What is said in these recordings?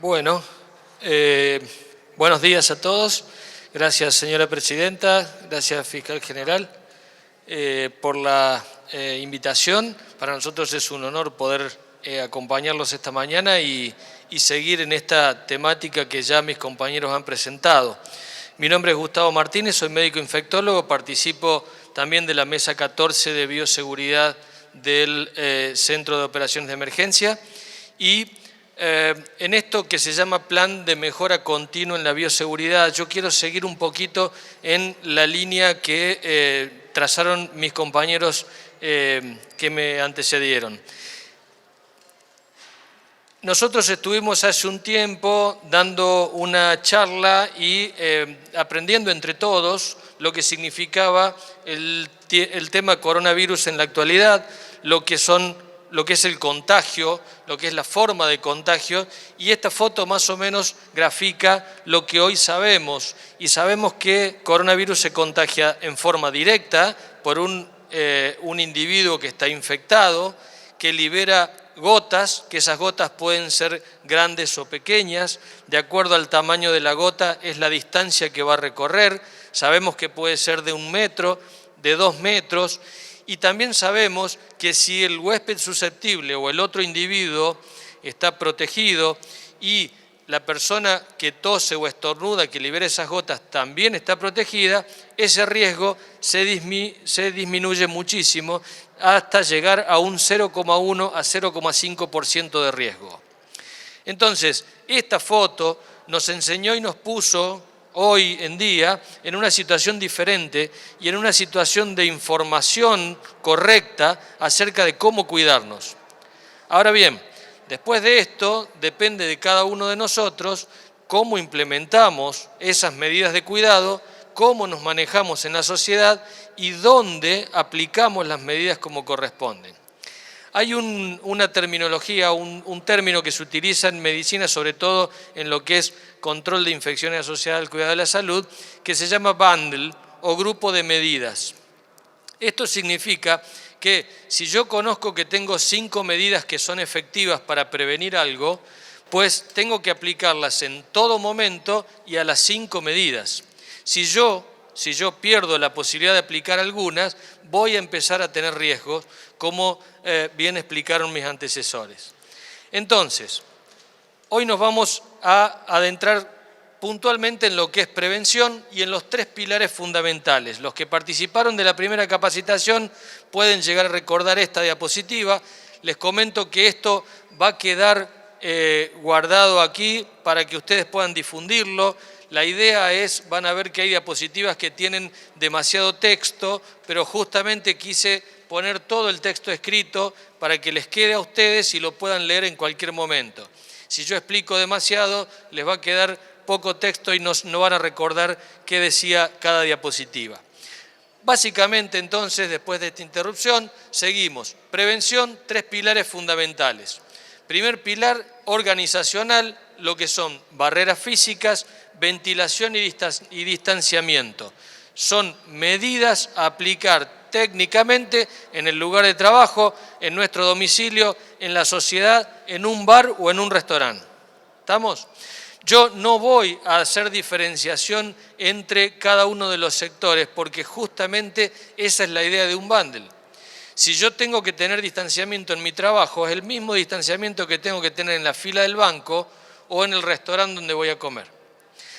Bueno, buenos días a todos. Gracias, señora presidenta, gracias, fiscal general, por la invitación. Para nosotros es un honor poder acompañarlos esta mañana y seguir en esta temática que ya mis compañeros han presentado. Mi nombre es Gustavo Martínez, soy médico infectólogo, participo también de la mesa 14 de bioseguridad del Centro de Operaciones de Emergencia y en esto que se llama Plan de Mejora Continua en la Bioseguridad, yo quiero seguir un poquito en la línea que trazaron mis compañeros que me antecedieron. Nosotros estuvimos hace un tiempo dando una charla y aprendiendo entre todos lo que significaba el tema coronavirus en la actualidad, lo que es el contagio, lo que es la forma de contagio, y esta foto más o menos grafica lo que hoy sabemos. Y sabemos que coronavirus se contagia en forma directa por un individuo que está infectado, que libera gotas, que esas gotas pueden ser grandes o pequeñas, de acuerdo al tamaño de la gota es la distancia que va a recorrer, sabemos que puede ser de 1 metro, de 2 metros, y también sabemos que si el huésped susceptible o el otro individuo está protegido y la persona que tose o estornuda, que libera esas gotas, también está protegida, ese riesgo se disminuye muchísimo hasta llegar a un 0,1 a 0,5% de riesgo. Entonces, esta foto nos enseñó y nos puso hoy en día en una situación diferente y en una situación de información correcta acerca de cómo cuidarnos. Ahora bien, después de esto depende de cada uno de nosotros cómo implementamos esas medidas de cuidado, cómo nos manejamos en la sociedad y dónde aplicamos las medidas como corresponden. Hay una terminología, un término que se utiliza en medicina, sobre todo en lo que es control de infecciones asociadas al cuidado de la salud, que se llama bundle o grupo de medidas. Esto significa que si yo conozco que tengo 5 medidas que son efectivas para prevenir algo, pues tengo que aplicarlas en todo momento y a las 5 medidas. Si yo pierdo la posibilidad de aplicar algunas, voy a empezar a tener riesgos, como bien explicaron mis antecesores. Entonces, hoy nos vamos a adentrar puntualmente en lo que es prevención y en los 3 pilares fundamentales. Los que participaron de la primera capacitación pueden llegar a recordar esta diapositiva. Les comento que esto va a quedar guardado aquí para que ustedes puedan difundirlo. La idea es, van a ver que hay diapositivas que tienen demasiado texto, pero justamente quise poner todo el texto escrito para que les quede a ustedes y lo puedan leer en cualquier momento. Si yo explico demasiado, les va a quedar poco texto y no van a recordar qué decía cada diapositiva. Básicamente, entonces, después de esta interrupción, seguimos. Prevención, 3 pilares fundamentales. Primer pilar, organizacional, lo que son barreras físicas, ventilación y distanciamiento. Son medidas a aplicar técnicamente en el lugar de trabajo, en nuestro domicilio, en la sociedad, en un bar o en un restaurante. ¿Estamos? Yo no voy a hacer diferenciación entre cada uno de los sectores porque justamente esa es la idea de un bundle. Si yo tengo que tener distanciamiento en mi trabajo, es el mismo distanciamiento que tengo que tener en la fila del banco o en el restaurante donde voy a comer.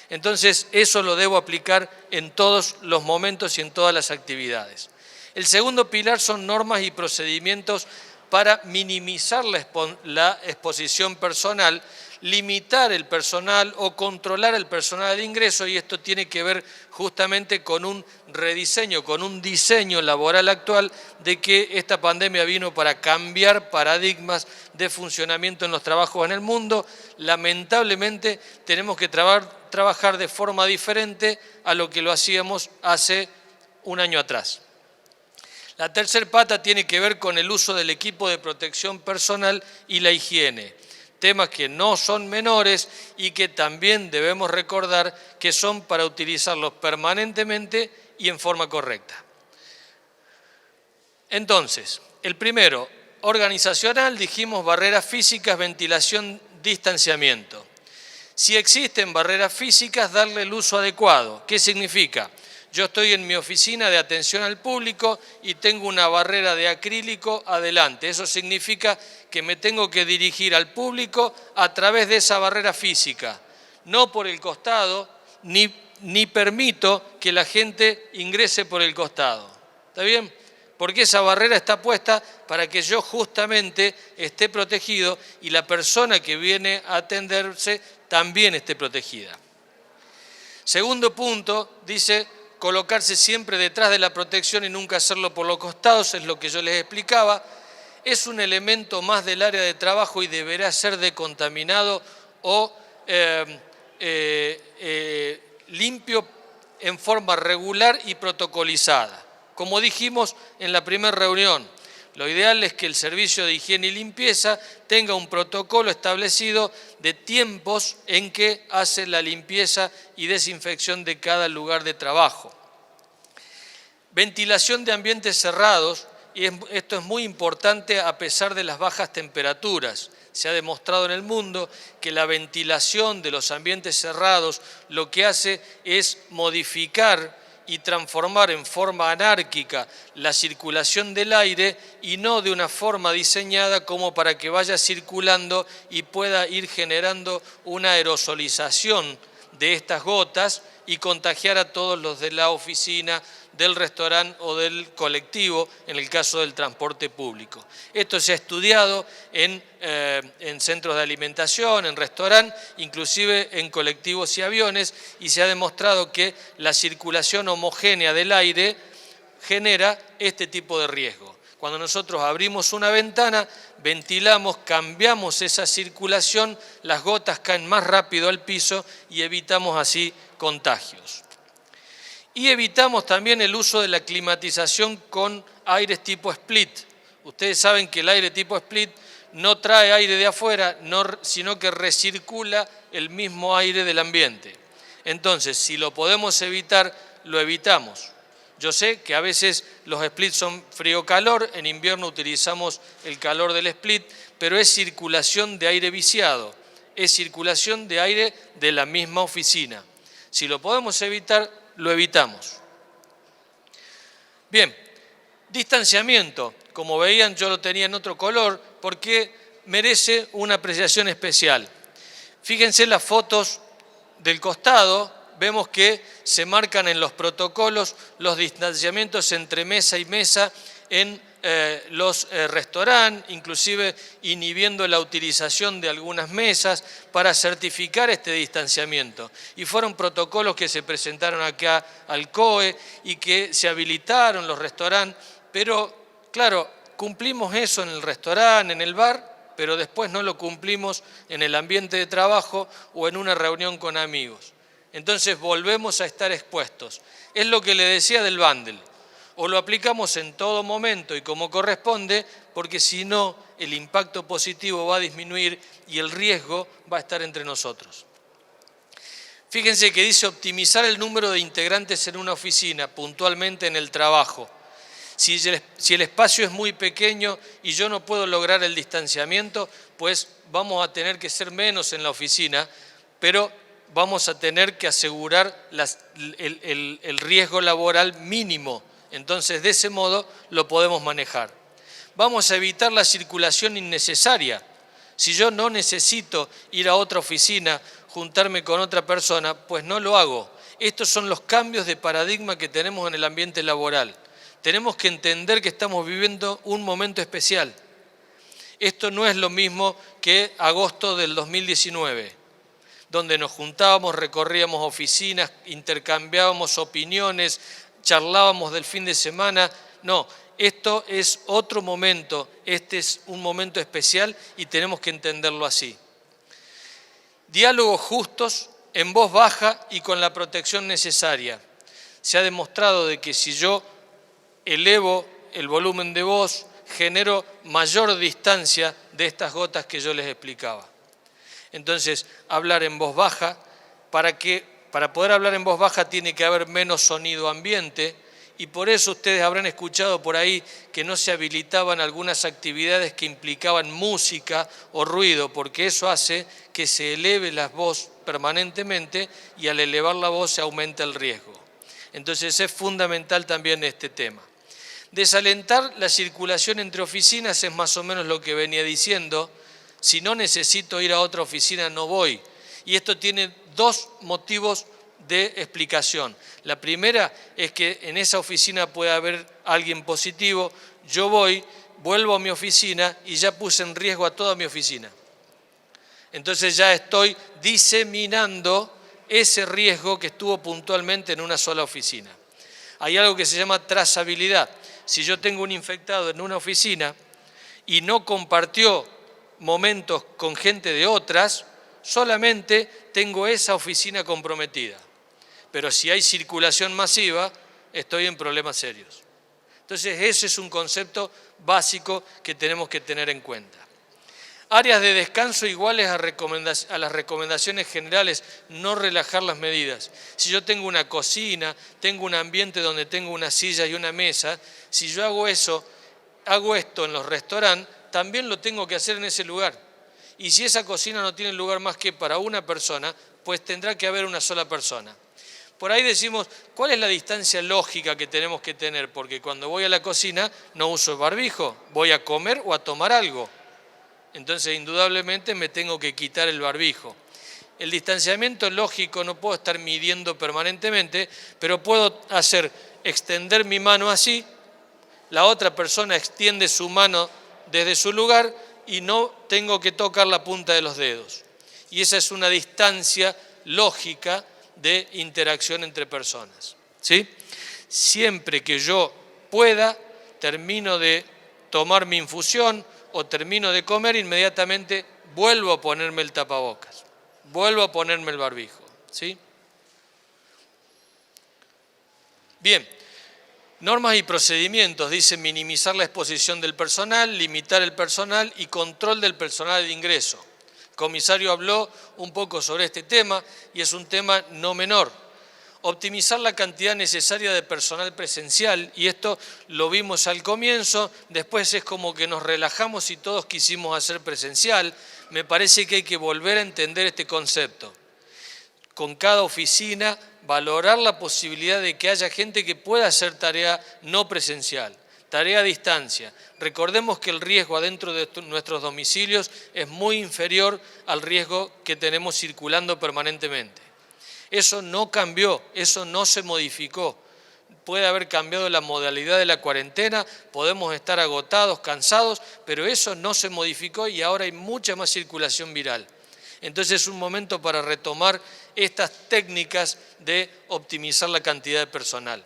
Entonces, eso lo debo aplicar en todos los momentos y en todas las actividades. El segundo pilar son normas y procedimientos para minimizar la exposición personal, limitar el personal o controlar el personal de ingreso, y esto tiene que ver justamente con un rediseño, con un diseño laboral actual de que esta pandemia vino para cambiar paradigmas de funcionamiento en los trabajos en el mundo. Lamentablemente tenemos que trabajar de forma diferente a lo que lo hacíamos hace un año atrás. La tercera pata tiene que ver con el uso del equipo de protección personal y la higiene. Temas que no son menores y que también debemos recordar que son para utilizarlos permanentemente y en forma correcta. Entonces, el primero, organizacional, dijimos barreras físicas, ventilación, distanciamiento. Si existen barreras físicas, darle el uso adecuado. ¿Qué significa? Yo estoy en mi oficina de atención al público y tengo una barrera de acrílico adelante. Eso significa que me tengo que dirigir al público a través de esa barrera física, no por el costado, ni permito que la gente ingrese por el costado. ¿Está bien? Porque esa barrera está puesta para que yo justamente esté protegido y la persona que viene a atenderse también esté protegida. Segundo punto, dice colocarse siempre detrás de la protección y nunca hacerlo por los costados, es lo que yo les explicaba. Es un elemento más del área de trabajo y deberá ser decontaminado o limpio en forma regular y protocolizada. Como dijimos en la primera reunión, lo ideal es que el servicio de higiene y limpieza tenga un protocolo establecido de tiempos en que hace la limpieza y desinfección de cada lugar de trabajo. Ventilación de ambientes cerrados, y esto es muy importante a pesar de las bajas temperaturas. Se ha demostrado en el mundo que la ventilación de los ambientes cerrados lo que hace es modificar y transformar en forma anárquica la circulación del aire y no de una forma diseñada como para que vaya circulando y pueda ir generando una aerosolización de estas gotas y contagiar a todos los de la oficina, del restaurante o del colectivo, en el caso del transporte público. Esto se ha estudiado en centros de alimentación, en restaurantes, inclusive en colectivos y aviones, y se ha demostrado que la circulación homogénea del aire genera este tipo de riesgo. Cuando nosotros abrimos una ventana, ventilamos, cambiamos esa circulación, las gotas caen más rápido al piso y evitamos así contagios. Y evitamos también el uso de la climatización con aires tipo split. Ustedes saben que el aire tipo split no trae aire de afuera, sino que recircula el mismo aire del ambiente. Entonces, si lo podemos evitar, lo evitamos. Yo sé que a veces los splits son frío-calor, en invierno utilizamos el calor del split, pero es circulación de aire viciado, es circulación de aire de la misma oficina. Si lo podemos evitar, lo evitamos. Bien, distanciamiento. Como veían, yo lo tenía en otro color porque merece una apreciación especial. Fíjense las fotos del costado, vemos que se marcan en los protocolos los distanciamientos entre mesa y mesa en los restaurantes, inclusive inhibiendo la utilización de algunas mesas para certificar este distanciamiento. Y fueron protocolos que se presentaron acá al COE y que se habilitaron los restaurantes, pero claro, cumplimos eso en el restaurante, en el bar, pero después no lo cumplimos en el ambiente de trabajo o en una reunión con amigos. Entonces volvemos a estar expuestos. Es lo que le decía del bundle. O lo aplicamos en todo momento y como corresponde, porque si no, el impacto positivo va a disminuir y el riesgo va a estar entre nosotros. Fíjense que dice optimizar el número de integrantes en una oficina, puntualmente en el trabajo. Si el espacio es muy pequeño y yo no puedo lograr el distanciamiento, pues vamos a tener que ser menos en la oficina, pero vamos a tener que asegurar el riesgo laboral mínimo. Entonces, de ese modo lo podemos manejar. Vamos a evitar la circulación innecesaria. Si yo no necesito ir a otra oficina, juntarme con otra persona, pues no lo hago. Estos son los cambios de paradigma que tenemos en el ambiente laboral. Tenemos que entender que estamos viviendo un momento especial. Esto no es lo mismo que agosto del 2019, donde nos juntábamos, recorríamos oficinas, intercambiábamos opiniones, charlábamos del fin de semana. No, esto es otro momento, este es un momento especial y tenemos que entenderlo así. Diálogos justos, en voz baja y con la protección necesaria. Se ha demostrado de que si yo elevo el volumen de voz, genero mayor distancia de estas gotas que yo les explicaba. Entonces, hablar en voz baja, para poder hablar en voz baja tiene que haber menos sonido ambiente y por eso ustedes habrán escuchado por ahí que no se habilitaban algunas actividades que implicaban música o ruido, porque eso hace que se eleve la voz permanentemente y al elevar la voz se aumenta el riesgo. Entonces es fundamental también este tema. Desalentar la circulación entre oficinas es más o menos lo que venía diciendo. Si no necesito ir a otra oficina, no voy. Y esto tiene dos motivos de explicación. La primera es que en esa oficina puede haber alguien positivo, yo voy, vuelvo a mi oficina y ya puse en riesgo a toda mi oficina. Entonces ya estoy diseminando ese riesgo que estuvo puntualmente en una sola oficina. Hay algo que se llama trazabilidad. Si yo tengo un infectado en una oficina y no compartió momentos con gente de otras, solamente tengo esa oficina comprometida. Pero si hay circulación masiva, estoy en problemas serios. Entonces ese es un concepto básico que tenemos que tener en cuenta. Áreas de descanso iguales a las recomendaciones generales, no relajar las medidas. Si yo tengo una cocina, tengo un ambiente donde tengo una silla y una mesa, si yo hago esto en los restaurantes, también lo tengo que hacer en ese lugar. Y si esa cocina no tiene lugar más que para una persona, pues tendrá que haber una sola persona. Por ahí decimos, ¿cuál es la distancia lógica que tenemos que tener? Porque cuando voy a la cocina no uso barbijo, voy a comer o a tomar algo. Entonces, indudablemente me tengo que quitar el barbijo. El distanciamiento lógico no puedo estar midiendo permanentemente, pero puedo extender mi mano así, la otra persona extiende su mano desde su lugar y no tengo que tocar la punta de los dedos. Y esa es una distancia lógica de interacción entre personas, ¿sí? Siempre que yo pueda, termino de tomar mi infusión o termino de comer, inmediatamente vuelvo a ponerme el tapabocas, vuelvo a ponerme el barbijo, ¿sí? Bien, normas y procedimientos, dice minimizar la exposición del personal, limitar el personal y control del personal de ingreso. El comisario habló un poco sobre este tema y es un tema no menor. Optimizar la cantidad necesaria de personal presencial, y esto lo vimos al comienzo, después es como que nos relajamos y todos quisimos hacer presencial. Me parece que hay que volver a entender este concepto. Con cada oficina, valorar la posibilidad de que haya gente que pueda hacer tarea no presencial, tarea a distancia. Recordemos que el riesgo adentro de nuestros domicilios es muy inferior al riesgo que tenemos circulando permanentemente. Eso no cambió, eso no se modificó. Puede haber cambiado la modalidad de la cuarentena, podemos estar agotados, cansados, pero eso no se modificó y ahora hay mucha más circulación viral. Entonces es un momento para retomar estas técnicas de optimizar la cantidad de personal.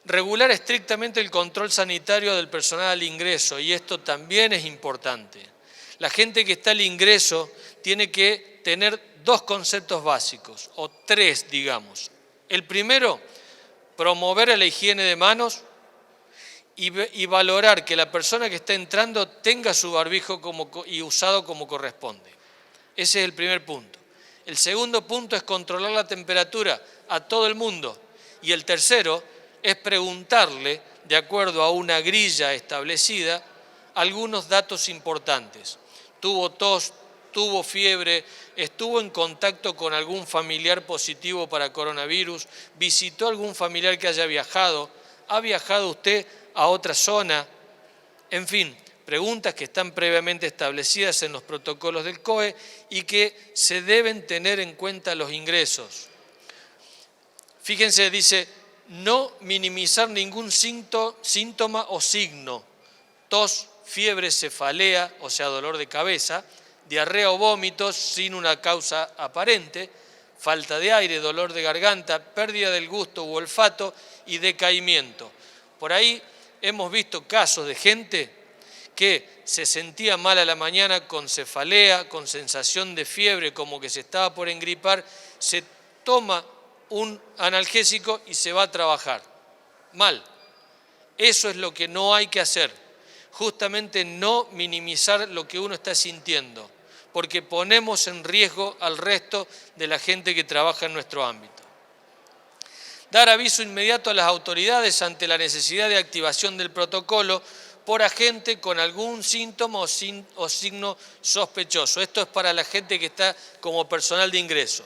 Regular estrictamente el control sanitario del personal al ingreso, y esto también es importante. La gente que está al ingreso tiene que tener dos conceptos básicos, o tres, digamos. El primero, promover la higiene de manos y valorar que la persona que está entrando tenga su barbijo y usado como corresponde. Ese es el primer punto. El segundo punto es controlar la temperatura a todo el mundo. Y el tercero es preguntarle, de acuerdo a una grilla establecida, algunos datos importantes. ¿Tuvo tos? ¿Tuvo fiebre? ¿Estuvo en contacto con algún familiar positivo para coronavirus? ¿Visitó algún familiar que haya viajado? ¿Ha viajado usted a otra zona? En fin, preguntas que están previamente establecidas en los protocolos del COE y que se deben tener en cuenta los ingresos. Fíjense, dice, no minimizar ningún síntoma o signo. Tos, fiebre, cefalea, o sea, dolor de cabeza, diarrea o vómitos sin una causa aparente, falta de aire, dolor de garganta, pérdida del gusto u olfato y decaimiento. Por ahí hemos visto casos de gente que se sentía mal a la mañana con cefalea, con sensación de fiebre, como que se estaba por engripar, se toma un analgésico y se va a trabajar. Mal. Eso es lo que no hay que hacer. Justamente no minimizar lo que uno está sintiendo, porque ponemos en riesgo al resto de la gente que trabaja en nuestro ámbito. Dar aviso inmediato a las autoridades ante la necesidad de activación del protocolo, por agente con algún síntoma o signo sospechoso. Esto es para la gente que está como personal de ingreso.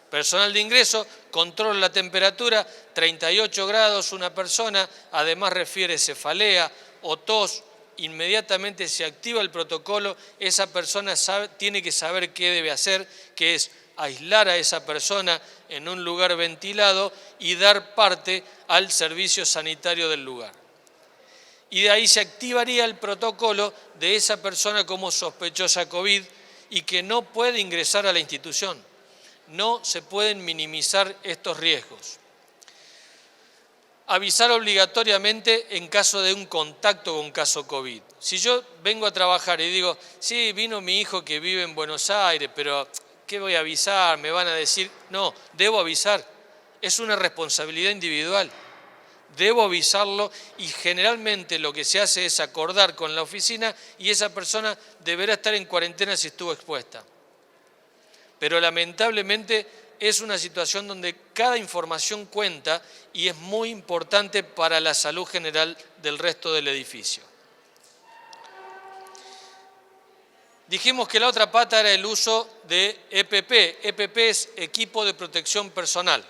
Personal de ingreso, controla la temperatura, 38 grados una persona, además refiere cefalea o tos, inmediatamente se activa el protocolo, esa persona tiene que saber qué debe hacer, que es aislar a esa persona en un lugar ventilado y dar parte al servicio sanitario del lugar. Y de ahí se activaría el protocolo de esa persona como sospechosa COVID y que no puede ingresar a la institución. No se pueden minimizar estos riesgos. Avisar obligatoriamente en caso de un contacto con caso COVID. Si yo vengo a trabajar y digo, sí, vino mi hijo que vive en Buenos Aires, pero ¿qué voy a avisar? Me van a decir, no, debo avisar. Es una responsabilidad individual. Debo avisarlo y generalmente lo que se hace es acordar con la oficina y esa persona deberá estar en cuarentena si estuvo expuesta. Pero lamentablemente es una situación donde cada información cuenta y es muy importante para la salud general del resto del edificio. Dijimos que la otra pata era el uso de EPP. EPP es equipo de protección personal.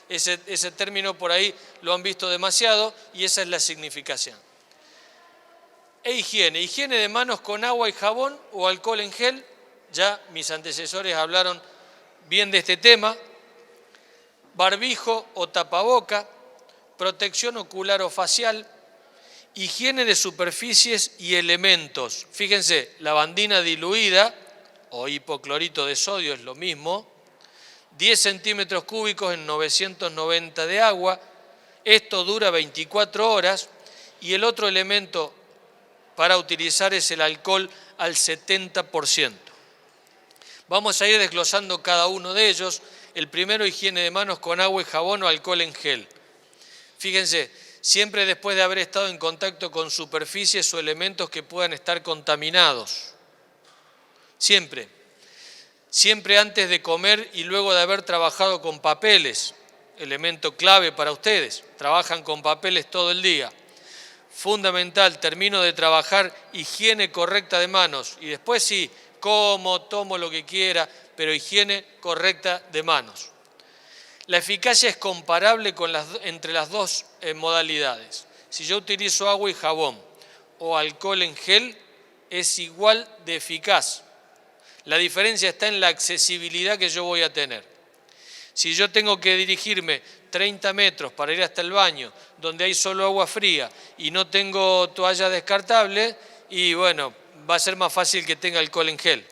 Ese término por ahí lo han visto demasiado y esa es la significación. Higiene de manos con agua y jabón o alcohol en gel. Ya mis antecesores hablaron bien de este tema. Barbijo o tapaboca, protección ocular o facial, higiene de superficies y elementos. Fíjense, lavandina diluida o hipoclorito de sodio es lo mismo, 10 centímetros cúbicos en 990 de agua, esto dura 24 horas y el otro elemento para utilizar es el alcohol al 70%. Vamos a ir desglosando cada uno de ellos. El primero, higiene de manos con agua y jabón o alcohol en gel. Fíjense, siempre después de haber estado en contacto con superficies o elementos que puedan estar contaminados. Siempre. Siempre antes de comer y luego de haber trabajado con papeles. Elemento clave para ustedes. Trabajan con papeles todo el día. Fundamental, termino de trabajar, higiene correcta de manos. Y después sí, como, tomo lo que quiera, pero higiene correcta de manos. La eficacia es comparable entre las dos modalidades. Si yo utilizo agua y jabón o alcohol en gel, es igual de eficaz. La diferencia está en la accesibilidad que yo voy a tener. Si yo tengo que dirigirme 30 metros para ir hasta el baño, donde hay solo agua fría y no tengo toalla descartable, y bueno, va a ser más fácil que tenga alcohol en gel.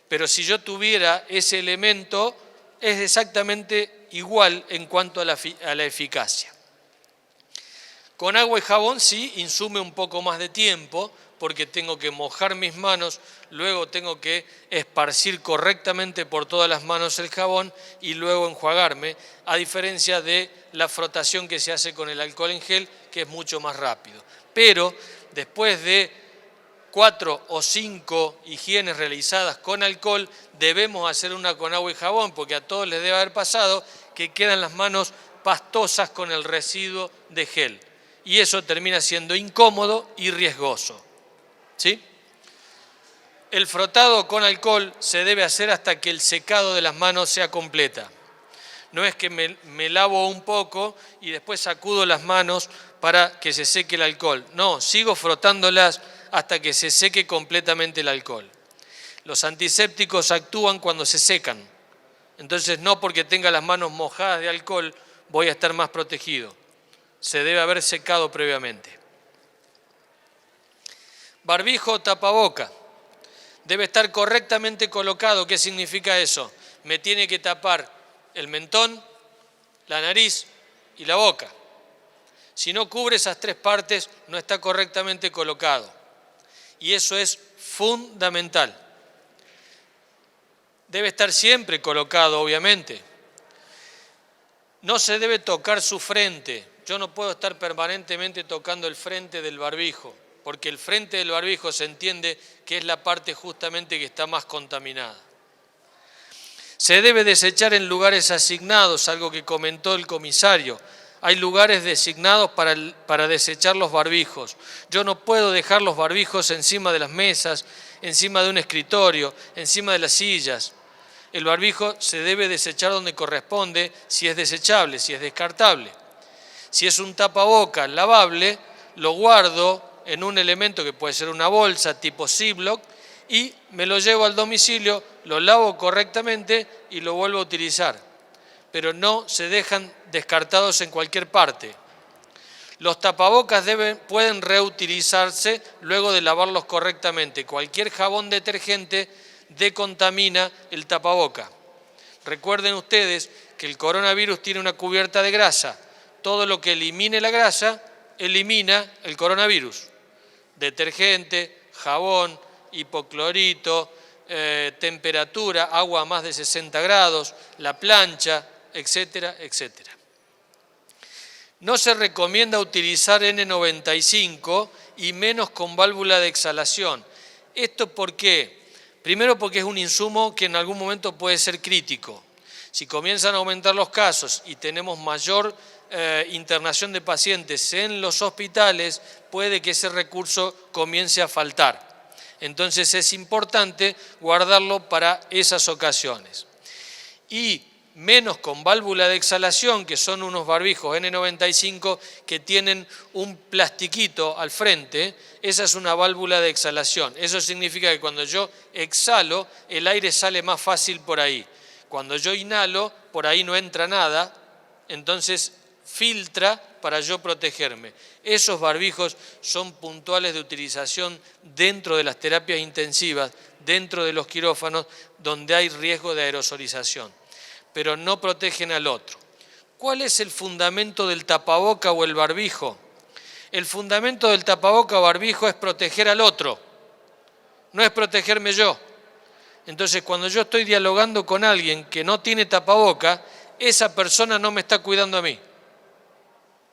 Pero si yo tuviera ese elemento, es exactamente igual en cuanto a la eficacia. Con agua y jabón sí, insume un poco más de tiempo, porque tengo que mojar mis manos, luego tengo que esparcir correctamente por todas las manos el jabón y luego enjuagarme, a diferencia de la frotación que se hace con el alcohol en gel, que es mucho más rápido. Pero después de 4 o 5 higienes realizadas con alcohol, debemos hacer una con agua y jabón, porque a todos les debe haber pasado que quedan las manos pastosas con el residuo de gel. Y eso termina siendo incómodo y riesgoso. ¿Sí? El frotado con alcohol se debe hacer hasta que el secado de las manos sea completa. No es que me lavo un poco y después sacudo las manos para que se seque el alcohol. No, sigo frotándolas hasta que se seque completamente el alcohol. Los antisépticos actúan cuando se secan. Entonces no porque tenga las manos mojadas de alcohol voy a estar más protegido. Se debe haber secado previamente. Barbijo o tapaboca. Debe estar correctamente colocado. ¿Qué significa eso? Me tiene que tapar el mentón, la nariz y la boca. Si no cubre esas tres partes, no está correctamente colocado. Y eso es fundamental. Debe estar siempre colocado, obviamente. No se debe tocar su frente. Yo no puedo estar permanentemente tocando el frente del barbijo, porque el frente del barbijo se entiende que es la parte justamente que está más contaminada. Se debe desechar en lugares asignados, algo que comentó el comisario. Hay lugares designados para desechar los barbijos. Yo no puedo dejar los barbijos encima de las mesas, encima de un escritorio, encima de las sillas. El barbijo se debe desechar donde corresponde, si es desechable, si es descartable. Si es un tapaboca lavable, lo guardo en un elemento que puede ser una bolsa tipo Ziploc y me lo llevo al domicilio, lo lavo correctamente y lo vuelvo a utilizar. Pero no se dejan descartados en cualquier parte. Los tapabocas pueden reutilizarse luego de lavarlos correctamente. Cualquier jabón detergente decontamina el tapaboca. Recuerden ustedes que el coronavirus tiene una cubierta de grasa. Todo lo que elimine la grasa, elimina el coronavirus. Detergente, jabón, hipoclorito, temperatura, agua a más de 60 grados, la plancha, etcétera, etcétera. No se recomienda utilizar N95 y menos con válvula de exhalación. ¿Esto por qué? Primero porque es un insumo que en algún momento puede ser crítico. Si comienzan a aumentar los casos y tenemos mayor internación de pacientes en los hospitales, puede que ese recurso comience a faltar. Entonces es importante guardarlo para esas ocasiones. Y menos con válvula de exhalación, que son unos barbijos N95 que tienen un plastiquito al frente, esa es una válvula de exhalación. Eso significa que cuando yo exhalo, el aire sale más fácil por ahí. Cuando yo inhalo, por ahí no entra nada, entonces filtra para yo protegerme. Esos barbijos son puntuales de utilización dentro de las terapias intensivas, dentro de los quirófanos, donde hay riesgo de aerosolización, pero no protegen al otro. ¿Cuál es el fundamento del tapaboca o el barbijo? El fundamento del tapaboca o barbijo es proteger al otro, no es protegerme yo. Entonces, cuando yo estoy dialogando con alguien que no tiene tapaboca, esa persona no me está cuidando a mí.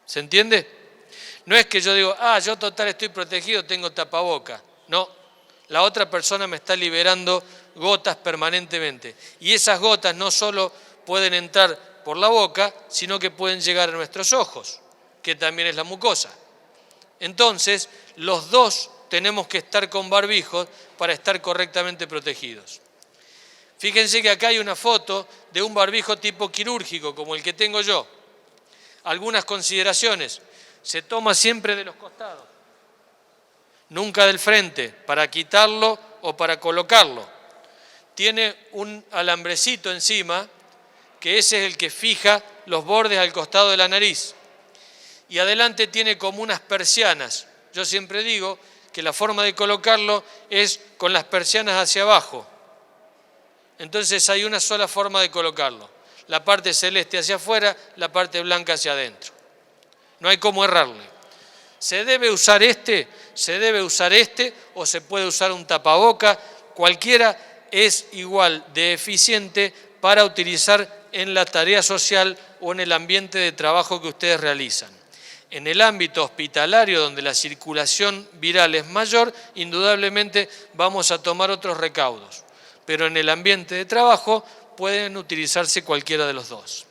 ¿Se entiende? No es que yo digo, yo total estoy protegido, tengo tapaboca. No, la otra persona me está liberando gotas permanentemente. Y esas gotas no solo pueden entrar por la boca, sino que pueden llegar a nuestros ojos, que también es la mucosa. Entonces, los dos tenemos que estar con barbijos para estar correctamente protegidos. Fíjense que acá hay una foto de un barbijo tipo quirúrgico, como el que tengo yo. Algunas consideraciones. Se toma siempre de los costados, nunca del frente, para quitarlo o para colocarlo. Tiene un alambrecito encima, que ese es el que fija los bordes al costado de la nariz. Y adelante tiene como unas persianas. Yo siempre digo que la forma de colocarlo es con las persianas hacia abajo. Entonces hay una sola forma de colocarlo. La parte celeste hacia afuera, la parte blanca hacia adentro. No hay cómo errarle. ¿Se debe usar este o se puede usar un tapaboca? Cualquiera es igual de eficiente para utilizar en la tarea social o en el ambiente de trabajo que ustedes realizan. En el ámbito hospitalario, donde la circulación viral es mayor, indudablemente vamos a tomar otros recaudos. Pero en el ambiente de trabajo pueden utilizarse cualquiera de los dos.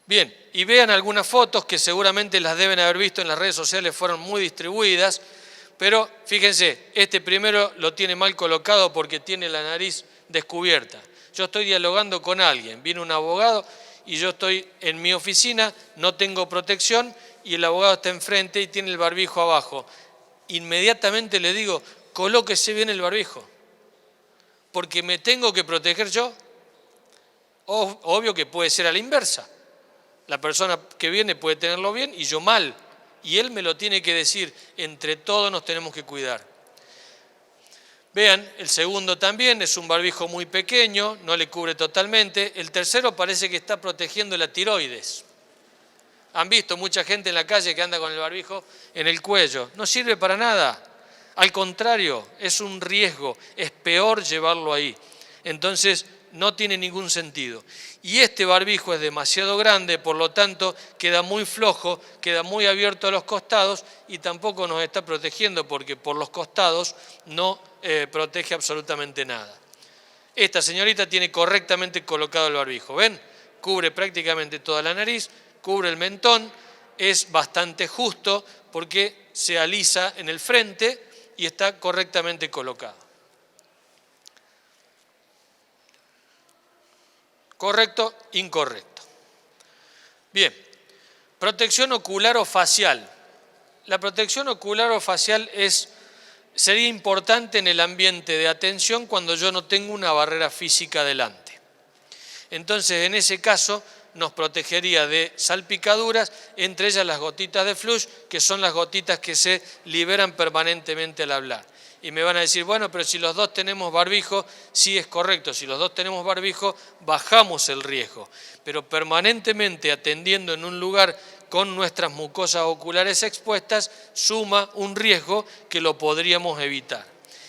Bien, y vean algunas fotos que seguramente las deben haber visto en las redes sociales, fueron muy distribuidas, pero fíjense, este primero lo tiene mal colocado porque tiene la nariz descubierta. Yo estoy dialogando con alguien, viene un abogado y yo estoy en mi oficina, no tengo protección y el abogado está enfrente y tiene el barbijo abajo. Inmediatamente le digo, colóquese bien el barbijo, porque me tengo que proteger yo. Obvio que puede ser a la inversa. La persona que viene puede tenerlo bien y yo mal. Y él me lo tiene que decir. Entre todos nos tenemos que cuidar. Vean, el segundo también es un barbijo muy pequeño, no le cubre totalmente. El tercero parece que está protegiendo la tiroides. Han visto mucha gente en la calle que anda con el barbijo en el cuello. No sirve para nada. Al contrario, es un riesgo, es peor llevarlo ahí. Entonces, no tiene ningún sentido. Y este barbijo es demasiado grande, por lo tanto, queda muy flojo, queda muy abierto a los costados y tampoco nos está protegiendo porque por los costados no protege absolutamente nada. Esta señorita tiene correctamente colocado el barbijo, ¿ven? cubre prácticamente toda la nariz, cubre el mentón, es bastante justo porque se alisa en el frente y está correctamente colocado. ¿Correcto? Incorrecto. Bien, protección ocular o facial. La protección ocular o facial sería importante en el ambiente de atención cuando yo no tengo una barrera física delante. Entonces, en ese caso, nos protegería de salpicaduras, entre ellas las gotitas de flush, que son las gotitas que se liberan permanentemente al hablar. Y me van a decir, bueno, pero si los dos tenemos barbijo, sí es correcto, si los dos tenemos barbijo, bajamos el riesgo. Pero permanentemente atendiendo en un lugar con nuestras mucosas oculares expuestas, suma un riesgo que lo podríamos evitar.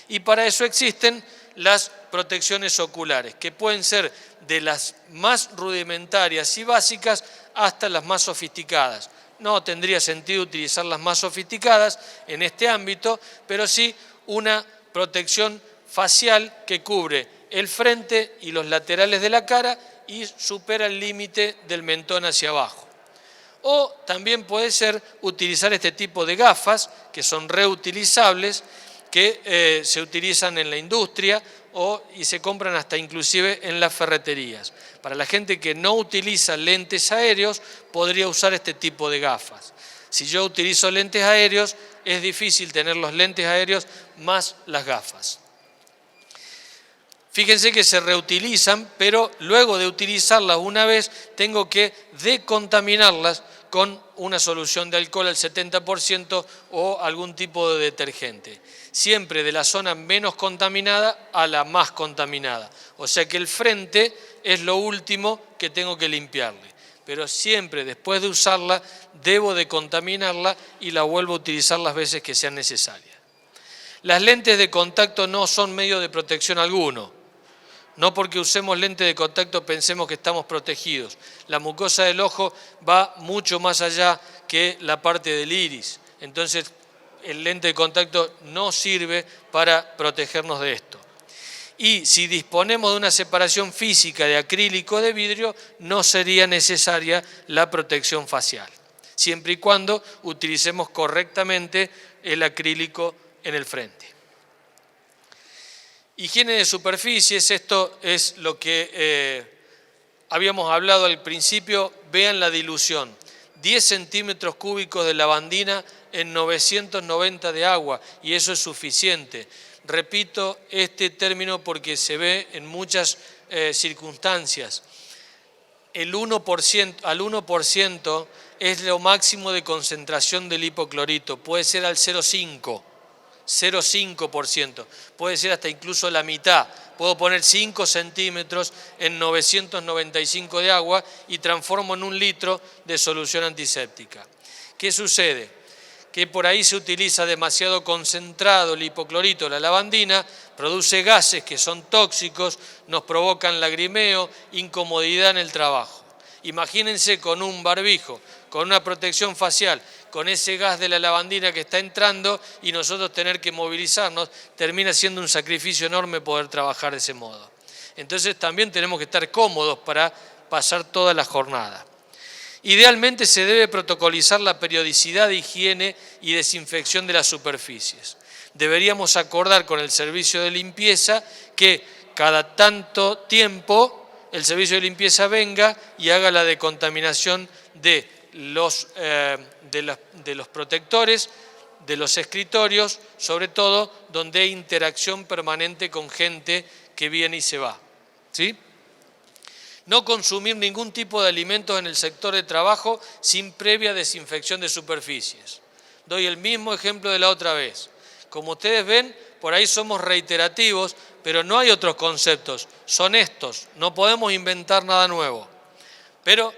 Y para eso existen las protecciones oculares, que pueden ser de las más rudimentarias y básicas hasta las más sofisticadas. No tendría sentido utilizar las más sofisticadas en este ámbito, pero sí una protección facial que cubre el frente y los laterales de la cara y supera el límite del mentón hacia abajo. O también puede ser utilizar este tipo de gafas que son reutilizables, que se utilizan en la industria y se compran hasta inclusive en las ferreterías. Para la gente que no utiliza lentes aéreos, podría usar este tipo de gafas. Si yo utilizo lentes aéreos, es difícil tener los lentes aéreos más las gafas. Fíjense que se reutilizan, pero luego de utilizarlas una vez, tengo que decontaminarlas con una solución de alcohol al 70% o algún tipo de detergente. Siempre de la zona menos contaminada a la más contaminada. O sea que el frente es lo último que tengo que limpiarle. Pero siempre después de usarla debo de contaminarla y la vuelvo a utilizar las veces que sean necesarias. Las lentes de contacto no son medio de protección alguno. No porque usemos lentes de contacto pensemos que estamos protegidos. La mucosa del ojo va mucho más allá que la parte del iris. Entonces el lente de contacto no sirve para protegernos de esto. Y si disponemos de una separación física de acrílico o de vidrio, no sería necesaria la protección facial, siempre y cuando utilicemos correctamente el acrílico en el frente. Higiene de superficies, esto es lo que habíamos hablado al principio. Vean la dilución, 10 centímetros cúbicos de lavandina en 990 de agua, y eso es suficiente. Repito este término porque se ve en muchas circunstancias. Al 1% es lo máximo de concentración del hipoclorito, puede ser al 0,5%, puede ser hasta incluso la mitad. Puedo poner 5 centímetros en 995 de agua y transformo en 1 litro de solución antiséptica. ¿Qué sucede? Que por ahí se utiliza demasiado concentrado el hipoclorito, la lavandina, produce gases que son tóxicos, nos provocan lagrimeo, incomodidad en el trabajo. Imagínense con un barbijo, con una protección facial, con ese gas de la lavandina que está entrando y nosotros tener que movilizarnos, termina siendo un sacrificio enorme poder trabajar de ese modo. Entonces también tenemos que estar cómodos para pasar toda la jornada. Idealmente se debe protocolizar la periodicidad de higiene y desinfección de las superficies. Deberíamos acordar con el servicio de limpieza que cada tanto tiempo el servicio de limpieza venga y haga la decontaminación de los protectores, de los escritorios, sobre todo donde hay interacción permanente con gente que viene y se va. ¿Sí? No consumir ningún tipo de alimentos en el sector de trabajo sin previa desinfección de superficies. Doy el mismo ejemplo de la otra vez. Como ustedes ven, por ahí somos reiterativos, pero no hay otros conceptos. Son estos, no podemos inventar nada nuevo. Pero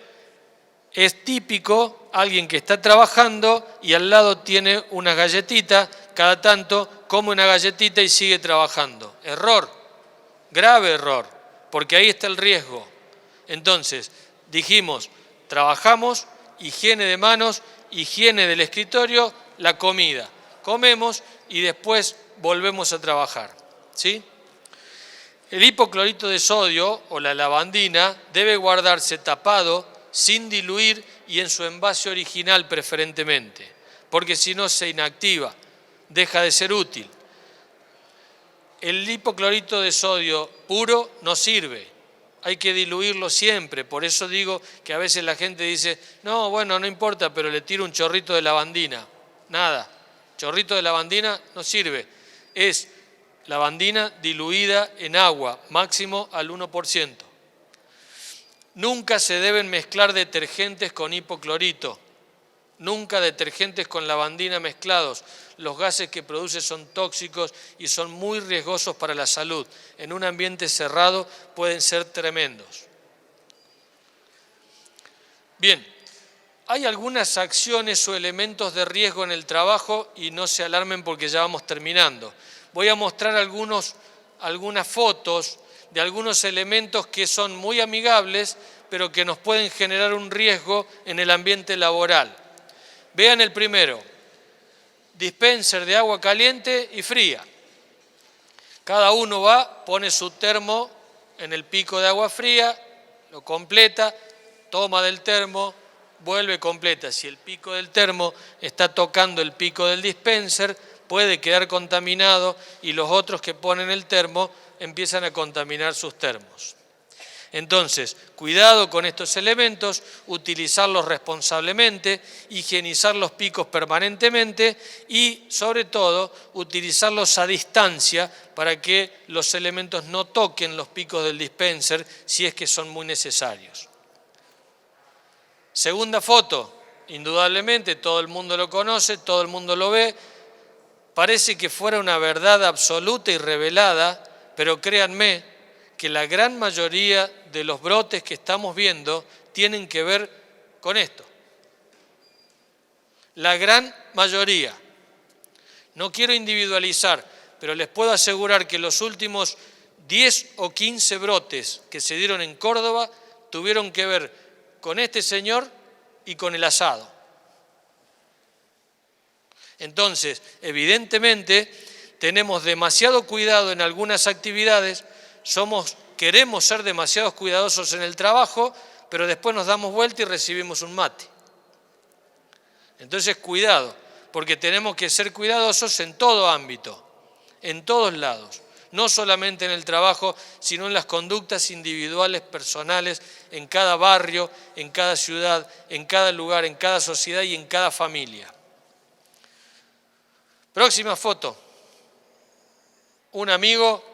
es típico alguien que está trabajando y al lado tiene una galletita, cada tanto come una galletita y sigue trabajando. Error, grave error, porque ahí está el riesgo. Entonces, dijimos, trabajamos, higiene de manos, higiene del escritorio, la comida. Comemos y después volvemos a trabajar. ¿Sí? El hipoclorito de sodio o la lavandina debe guardarse tapado, sin diluir y en su envase original preferentemente, porque si no se inactiva, deja de ser útil. El hipoclorito de sodio puro no sirve, hay que diluirlo siempre, por eso digo que a veces la gente dice, no, bueno, no importa, pero le tiro un chorrito de lavandina. Nada, chorrito de lavandina no sirve, es lavandina diluida en agua, máximo al 1%. Nunca se deben mezclar detergentes con hipoclorito, nunca detergentes con lavandina mezclados. Los gases que produce son tóxicos y son muy riesgosos para la salud. En un ambiente cerrado pueden ser tremendos. Bien, hay algunas acciones o elementos de riesgo en el trabajo y no se alarmen porque ya vamos terminando. Voy a mostrar algunas fotos de algunos elementos que son muy amigables, pero que nos pueden generar un riesgo en el ambiente laboral. Vean el primero, dispenser de agua caliente y fría. Cada uno va, pone su termo en el pico de agua fría, lo completa, toma del termo, vuelve, completa. Si el pico del termo está tocando el pico del dispenser, puede quedar contaminado y los otros que ponen el termo empiezan a contaminar sus termos. Entonces, cuidado con estos elementos, utilizarlos responsablemente, higienizar los picos permanentemente y, sobre todo, utilizarlos a distancia para que los elementos no toquen los picos del dispenser si es que son muy necesarios. Segunda foto, indudablemente todo el mundo lo conoce, todo el mundo lo ve, parece que fuera una verdad absoluta y revelada, pero créanme que la gran mayoría de los brotes que estamos viendo tienen que ver con esto. La gran mayoría. No quiero individualizar, pero les puedo asegurar que los últimos 10 o 15 brotes que se dieron en Córdoba tuvieron que ver con este señor y con el asado. Entonces, evidentemente, tenemos demasiado cuidado en algunas actividades, queremos ser demasiado cuidadosos en el trabajo, pero después nos damos vuelta y recibimos un mate. Entonces, cuidado, porque tenemos que ser cuidadosos en todo ámbito, en todos lados, no solamente en el trabajo, sino en las conductas individuales, personales, en cada barrio, en cada ciudad, en cada lugar, en cada sociedad y en cada familia. Próxima foto. Un amigo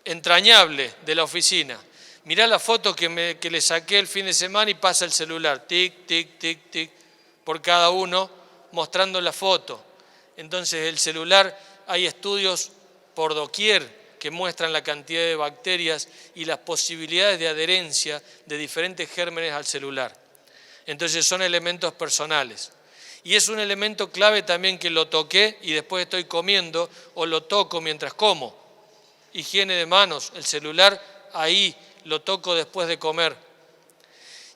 entrañable de la oficina. Mirá la foto que le saqué el fin de semana y pasa el celular, tic, tic, tic, tic, por cada uno, mostrando la foto. Entonces el celular, hay estudios por doquier que muestran la cantidad de bacterias y las posibilidades de adherencia de diferentes gérmenes al celular. Entonces son elementos personales. Y es un elemento clave también que lo toqué y después estoy comiendo o lo toco mientras como. Higiene de manos, el celular ahí lo toco después de comer.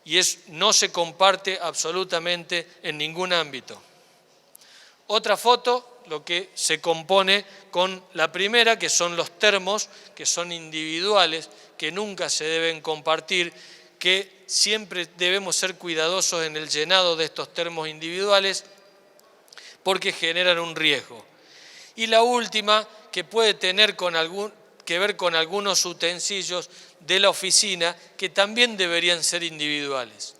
Y no se comparte absolutamente en ningún ámbito. Otra foto, lo que se compone con la primera, que son los termos, que son individuales, que nunca se deben compartir, que siempre debemos ser cuidadosos en el llenado de estos termos individuales porque generan un riesgo. Y la última, que puede tener que ver con algunos utensilios de la oficina que también deberían ser individuales.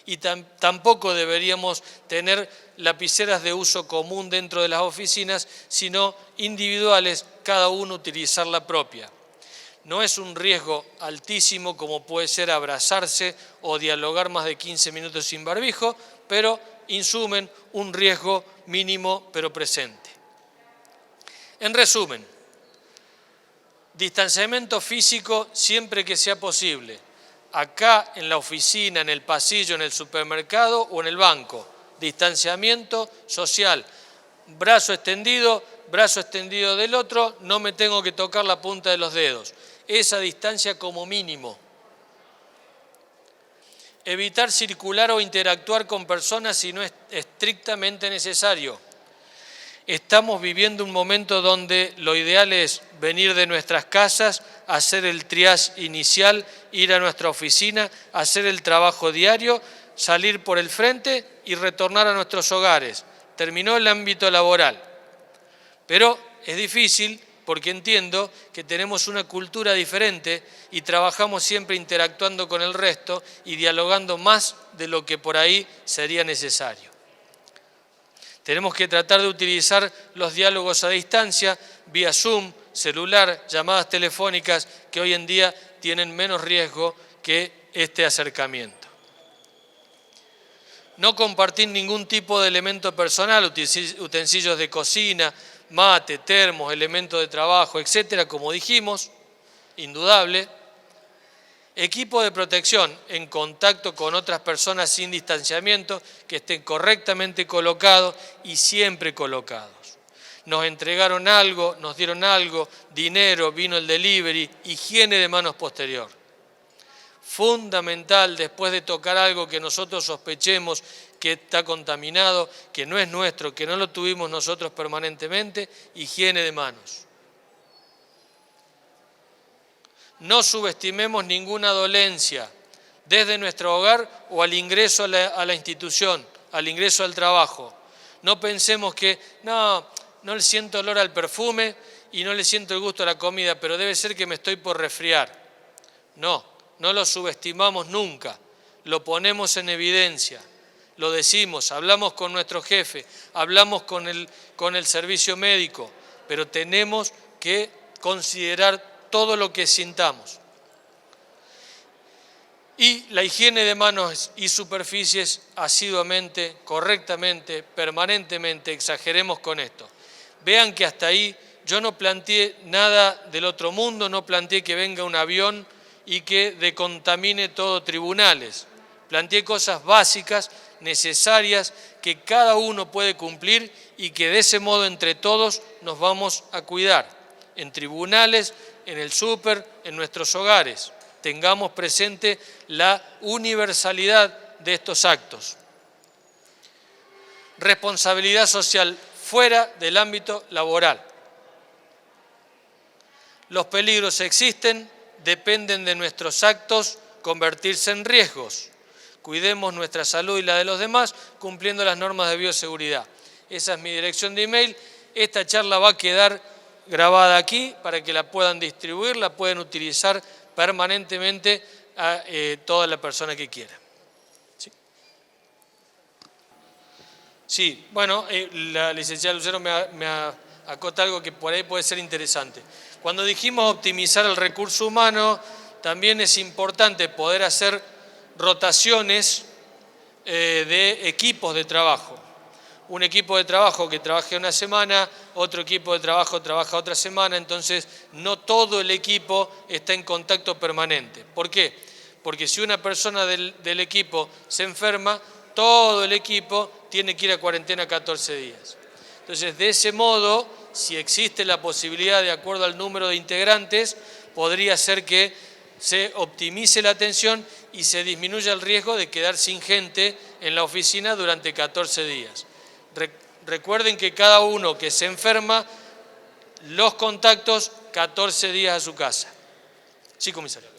Y tampoco deberíamos tener lapiceras de uso común dentro de las oficinas, sino individuales, cada uno utilizar la propia. No es un riesgo altísimo como puede ser abrazarse o dialogar más de 15 minutos sin barbijo, pero insumen un riesgo mínimo pero presente. En resumen, distanciamiento físico siempre que sea posible, acá en la oficina, en el pasillo, en el supermercado o en el banco. Distanciamiento social, brazo extendido del otro, no me tengo que tocar la punta de los dedos. Esa distancia como mínimo. Evitar circular o interactuar con personas si no es estrictamente necesario. Estamos viviendo un momento donde lo ideal es venir de nuestras casas, hacer el triage inicial, ir a nuestra oficina, hacer el trabajo diario, salir por el frente y retornar a nuestros hogares. Terminó el ámbito laboral. Pero es difícil porque entiendo que tenemos una cultura diferente y trabajamos siempre interactuando con el resto y dialogando más de lo que por ahí sería necesario. Tenemos que tratar de utilizar los diálogos a distancia, vía Zoom, celular, llamadas telefónicas, que hoy en día tienen menos riesgo que este acercamiento. No compartir ningún tipo de elemento personal, utensilios de cocina, mate, termos, elementos de trabajo, etcétera, como dijimos, indudable. Equipo de protección en contacto con otras personas sin distanciamiento, que estén correctamente colocados y siempre colocados. Nos entregaron algo, nos dieron algo, dinero, vino el delivery, higiene de manos posterior. Fundamental, después de tocar algo que nosotros sospechemos que está contaminado, que no es nuestro, que no lo tuvimos nosotros permanentemente, higiene de manos. No subestimemos ninguna dolencia, desde nuestro hogar o al ingreso a la institución, al ingreso al trabajo. No pensemos que no le siento olor al perfume y no le siento el gusto a la comida, pero debe ser que me estoy por resfriar. No lo subestimamos nunca, lo ponemos en evidencia, lo decimos, hablamos con nuestro jefe, hablamos con el servicio médico, pero tenemos que considerar todo lo que sintamos. Y la higiene de manos y superficies asiduamente, correctamente, permanentemente, exageremos con esto. Vean que hasta ahí yo no planteé nada del otro mundo, no planteé que venga un avión y que decontamine todo tribunales. Planteé cosas básicas, necesarias, que cada uno puede cumplir y que de ese modo entre todos nos vamos a cuidar. En tribunales, en el súper, en nuestros hogares. Tengamos presente la universalidad de estos actos. Responsabilidad social fuera del ámbito laboral. Los peligros existen, dependen de nuestros actos convertirse en riesgos. Cuidemos nuestra salud y la de los demás cumpliendo las normas de bioseguridad. Esa es mi dirección de email. Esta charla va a quedar grabada aquí para que la puedan distribuir, la pueden utilizar permanentemente a toda la persona que quiera. Sí, bueno, la licenciada Lucero me acota algo que por ahí puede ser interesante. Cuando dijimos optimizar el recurso humano, también es importante poder hacer rotaciones de equipos de trabajo. Un equipo de trabajo que trabaje una semana, otro equipo de trabajo trabaja otra semana, entonces no todo el equipo está en contacto permanente. ¿Por qué? Porque si una persona del equipo se enferma, todo el equipo tiene que ir a cuarentena 14 días. Entonces, de ese modo, si existe la posibilidad, de acuerdo al número de integrantes, podría ser que se optimice la atención y se disminuya el riesgo de quedar sin gente en la oficina durante 14 días. Recuerden que cada uno que se enferma, los contactos 14 días a su casa. Sí, comisario.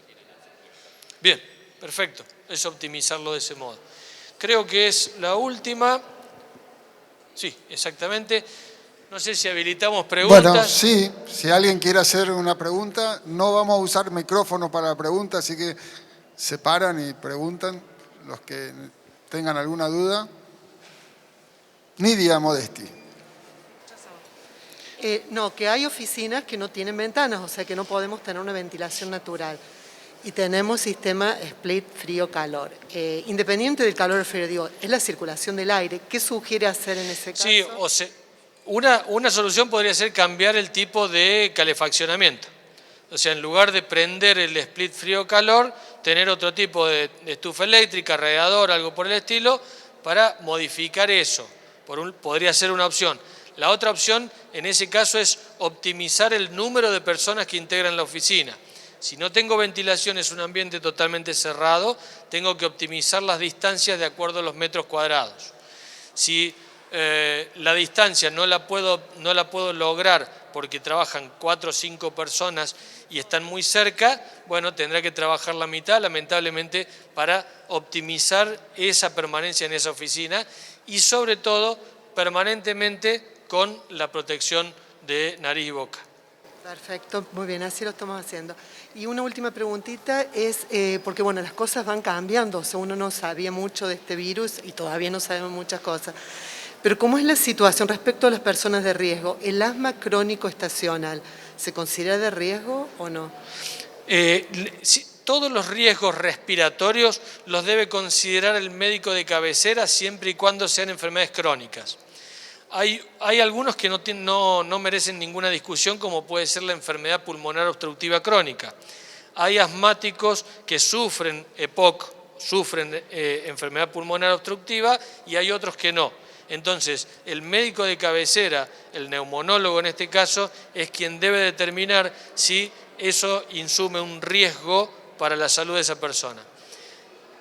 Bien, perfecto. Es optimizarlo de ese modo. Creo que es la última. Sí, exactamente. No sé si habilitamos preguntas. Bueno, sí, si alguien quiere hacer una pregunta, no vamos a usar micrófono para la pregunta, así que se paran y preguntan los que tengan alguna duda. Nidia Modesti. No, que hay oficinas que no tienen ventanas, o sea que no podemos tener una ventilación natural. Y tenemos sistema split frío-calor. Independiente del calor o frío, digo, es la circulación del aire. ¿Qué sugiere hacer en ese caso? Sí, una solución podría ser cambiar el tipo de calefaccionamiento. O sea, en lugar de prender el split frío-calor, tener otro tipo de estufa eléctrica, radiador, algo por el estilo, para modificar eso. Podría ser una opción. La otra opción, en ese caso, es optimizar el número de personas que integran la oficina. Si no tengo ventilación, es un ambiente totalmente cerrado, tengo que optimizar las distancias de acuerdo a los metros cuadrados. Si la distancia no la puedo lograr porque trabajan 4 o 5 personas y están muy cerca, bueno, tendrá que trabajar la mitad, lamentablemente, para optimizar esa permanencia en esa oficina y sobre todo permanentemente con la protección de nariz y boca. Perfecto, muy bien, así lo estamos haciendo. Y una última preguntita es, porque bueno, las cosas van cambiando, o sea, uno no sabía mucho de este virus y todavía no sabemos muchas cosas. Pero ¿cómo es la situación respecto a las personas de riesgo? ¿El asma crónico estacional se considera de riesgo o no? Todos los riesgos respiratorios los debe considerar el médico de cabecera siempre y cuando sean enfermedades crónicas. Hay algunos que no merecen ninguna discusión, como puede ser la enfermedad pulmonar obstructiva crónica. Hay asmáticos que sufren EPOC, sufren enfermedad pulmonar obstructiva, y hay otros que no. Entonces, el médico de cabecera, el neumonólogo en este caso, es quien debe determinar si eso insume un riesgo para la salud de esa persona.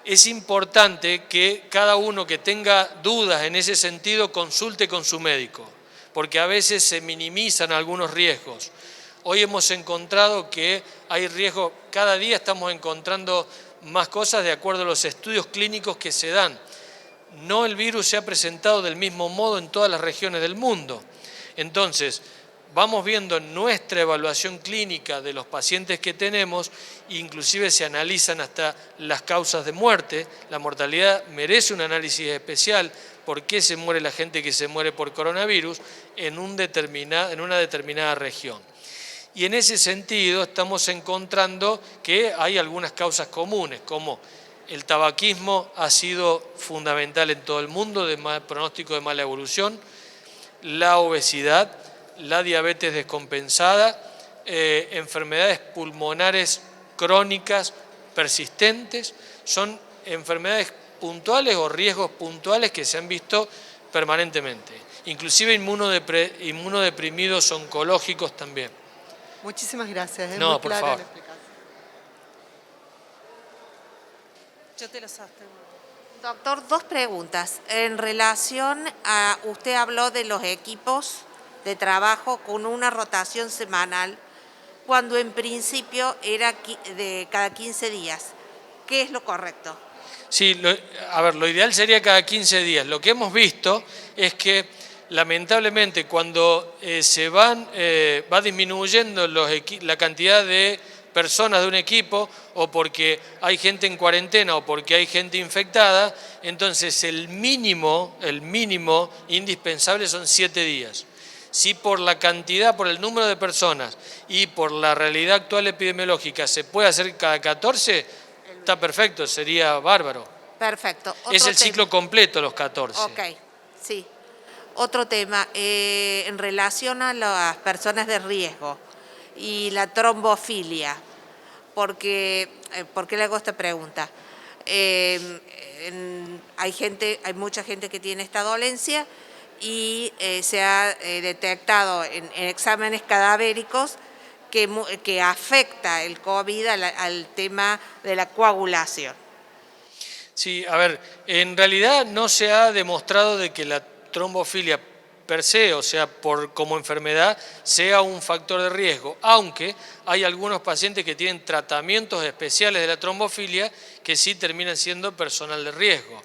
Es importante que cada uno que tenga dudas en ese sentido consulte con su médico, porque a veces se minimizan algunos riesgos. Hoy hemos encontrado que hay riesgos, cada día estamos encontrando más cosas de acuerdo a los estudios clínicos que se dan. No, el virus se ha presentado del mismo modo en todas las regiones del mundo. Entonces, vamos viendo en nuestra evaluación clínica de los pacientes que tenemos, inclusive se analizan hasta las causas de muerte. La mortalidad merece un análisis especial. ¿Por qué se muere la gente que se muere por coronavirus en una determinada región? Y en ese sentido estamos encontrando que hay algunas causas comunes, como el tabaquismo ha sido fundamental en todo el mundo, de pronóstico de mala evolución, la obesidad, la diabetes descompensada, enfermedades pulmonares crónicas persistentes, son enfermedades puntuales o riesgos puntuales que se han visto permanentemente, inclusive inmunodeprimidos oncológicos también. Muchísimas gracias, es No, muy por clara favor. la explicación. Yo te lo sostengo. Doctor, 2 preguntas. En relación a, usted habló de los equipos de trabajo con una rotación semanal, cuando en principio era de cada 15 días. ¿Qué es lo correcto? Sí, lo ideal sería cada 15 días. Lo que hemos visto es que lamentablemente cuando va disminuyendo la cantidad de personas de un equipo, o porque hay gente en cuarentena o porque hay gente infectada, entonces el mínimo indispensable son 7 días. Si por la cantidad, por el número de personas y por la realidad actual epidemiológica se puede hacer cada 14, está perfecto, sería bárbaro. Perfecto. Es el ciclo completo los 14. Ok, sí. Otro tema, en relación a las personas de riesgo y la trombofilia, porque, ¿por qué le hago esta pregunta? Hay mucha gente que tiene esta dolencia y se ha detectado en exámenes cadavéricos que afecta el COVID al tema de la coagulación. Sí, a ver, en realidad no se ha demostrado de que la trombofilia per se, o sea, como enfermedad, sea un factor de riesgo, aunque hay algunos pacientes que tienen tratamientos especiales de la trombofilia que sí terminan siendo personal de riesgo.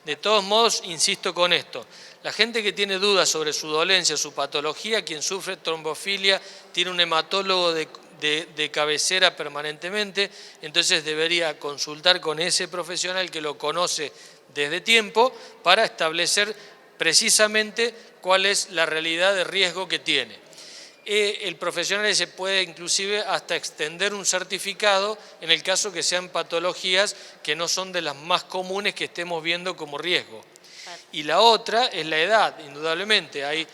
De todos modos, insisto con esto, la gente que tiene dudas sobre su dolencia, su patología, quien sufre trombofilia tiene un hematólogo de cabecera permanentemente, entonces debería consultar con ese profesional que lo conoce desde tiempo para establecer precisamente cuál es la realidad de riesgo que tiene. El profesional se puede inclusive hasta extender un certificado en el caso que sean patologías que no son de las más comunes que estemos viendo como riesgo. Y la otra es la edad, indudablemente. Hay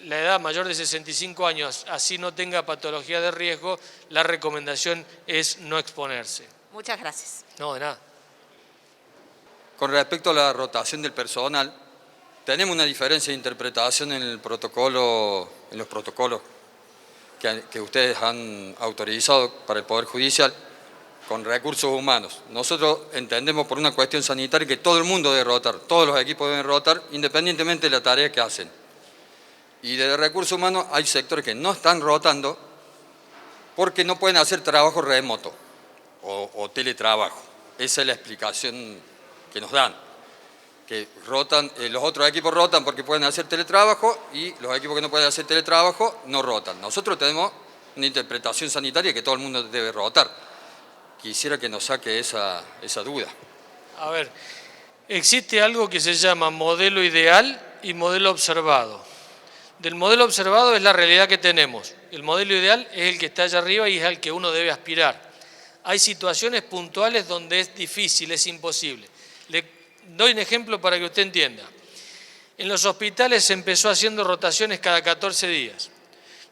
la edad mayor de 65 años, así no tenga patología de riesgo, la recomendación es no exponerse. Muchas gracias. No, de nada. Con respecto a la rotación del personal, tenemos una diferencia de interpretación en los protocolos que ustedes han autorizado para el Poder Judicial con recursos humanos. Nosotros entendemos por una cuestión sanitaria que todo el mundo debe rotar, todos los equipos deben rotar, independientemente de la tarea que hacen. Y de recursos humanos hay sectores que no están rotando porque no pueden hacer trabajo remoto o teletrabajo. Esa es la explicación que nos dan. Que rotan, los otros equipos rotan porque pueden hacer teletrabajo y los equipos que no pueden hacer teletrabajo no rotan. Nosotros tenemos una interpretación sanitaria que todo el mundo debe rotar. Quisiera que nos saque esa duda. A ver, existe algo que se llama modelo ideal y modelo observado. Del modelo observado es la realidad que tenemos. El modelo ideal es el que está allá arriba y es al que uno debe aspirar. Hay situaciones puntuales donde es difícil, es imposible. Le doy un ejemplo para que usted entienda. En los hospitales se empezó haciendo rotaciones cada 14 días.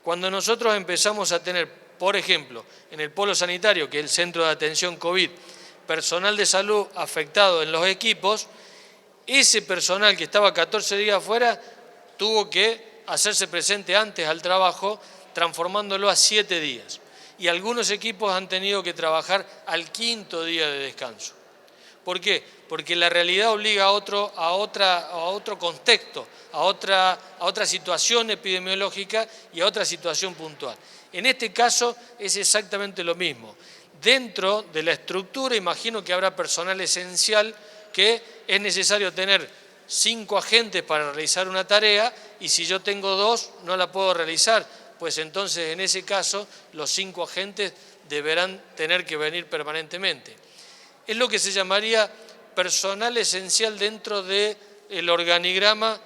Cuando nosotros empezamos a tener, por ejemplo, en el polo sanitario, que es el centro de atención COVID, personal de salud afectado en los equipos, ese personal que estaba 14 días afuera tuvo que hacerse presente antes al trabajo, transformándolo a 7 días. Y algunos equipos han tenido que trabajar al 5.º día de descanso. ¿Por qué? Porque la realidad obliga a otro contexto, a otra situación epidemiológica y a otra situación puntual. En este caso es exactamente lo mismo. Dentro de la estructura imagino que habrá personal esencial que es necesario tener 5 agentes para realizar una tarea y si yo tengo 2 no la puedo realizar, pues entonces en ese caso los 5 agentes deberán tener que venir permanentemente. Es lo que se llamaría personal esencial dentro del organigrama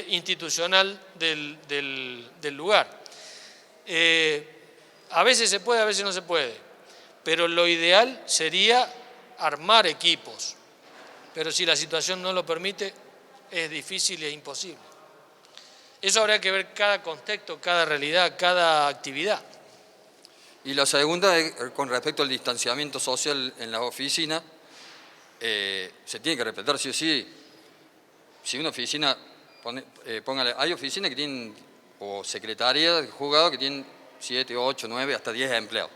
institucional del lugar. A veces se puede, a veces no se puede, pero lo ideal sería armar equipos, pero si la situación no lo permite, es difícil e imposible. Eso habrá que ver cada contexto, cada realidad, cada actividad. Y la segunda es con respecto al distanciamiento social en las oficinas. Se tiene que respetar sí o sí. Si una oficina, póngale, hay oficinas que tienen, o secretarías de juzgado que tienen 7, 8, 9, hasta 10 empleados.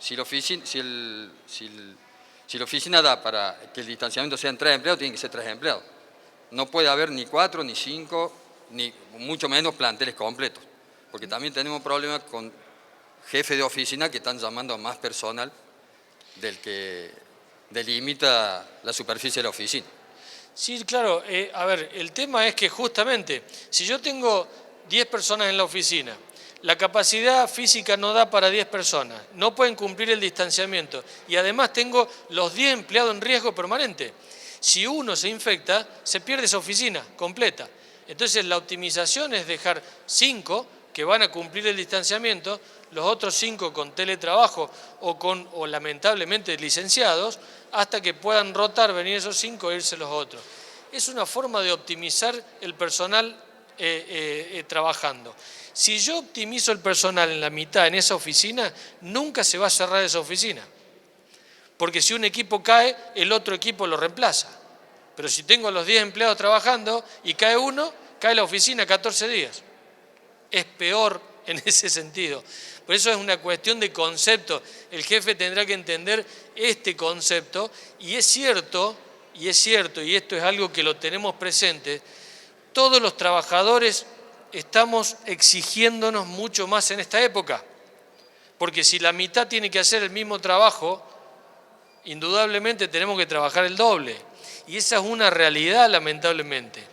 Si la oficina da para que el distanciamiento sean 3 empleados, tienen que ser 3 empleados. No puede haber ni 4, ni 5, ni mucho menos planteles completos. Porque también tenemos problemas con jefes de oficina que están llamando a más personal del que delimita la superficie de la oficina. Sí, claro. A ver, el tema es que justamente, si yo tengo 10 personas en la oficina, la capacidad física no da para 10 personas, no pueden cumplir el distanciamiento y además tengo los 10 empleados en riesgo permanente. Si uno se infecta, se pierde esa oficina completa. Entonces la optimización es dejar 5 que van a cumplir el distanciamiento, los otros 5 con teletrabajo o lamentablemente licenciados, hasta que puedan rotar, venir esos 5 e irse los otros. Es una forma de optimizar el personal trabajando. Si yo optimizo el personal en la mitad en esa oficina, nunca se va a cerrar esa oficina. Porque si un equipo cae, el otro equipo lo reemplaza. Pero si tengo los 10 empleados trabajando y cae uno, cae la oficina 14 días. Es peor en ese sentido. Por eso es una cuestión de concepto. El jefe tendrá que entender este concepto y es cierto, y esto es algo que lo tenemos presente, todos los trabajadores estamos exigiéndonos mucho más en esta época. Porque si la mitad tiene que hacer el mismo trabajo, indudablemente tenemos que trabajar el doble. Y esa es una realidad, lamentablemente.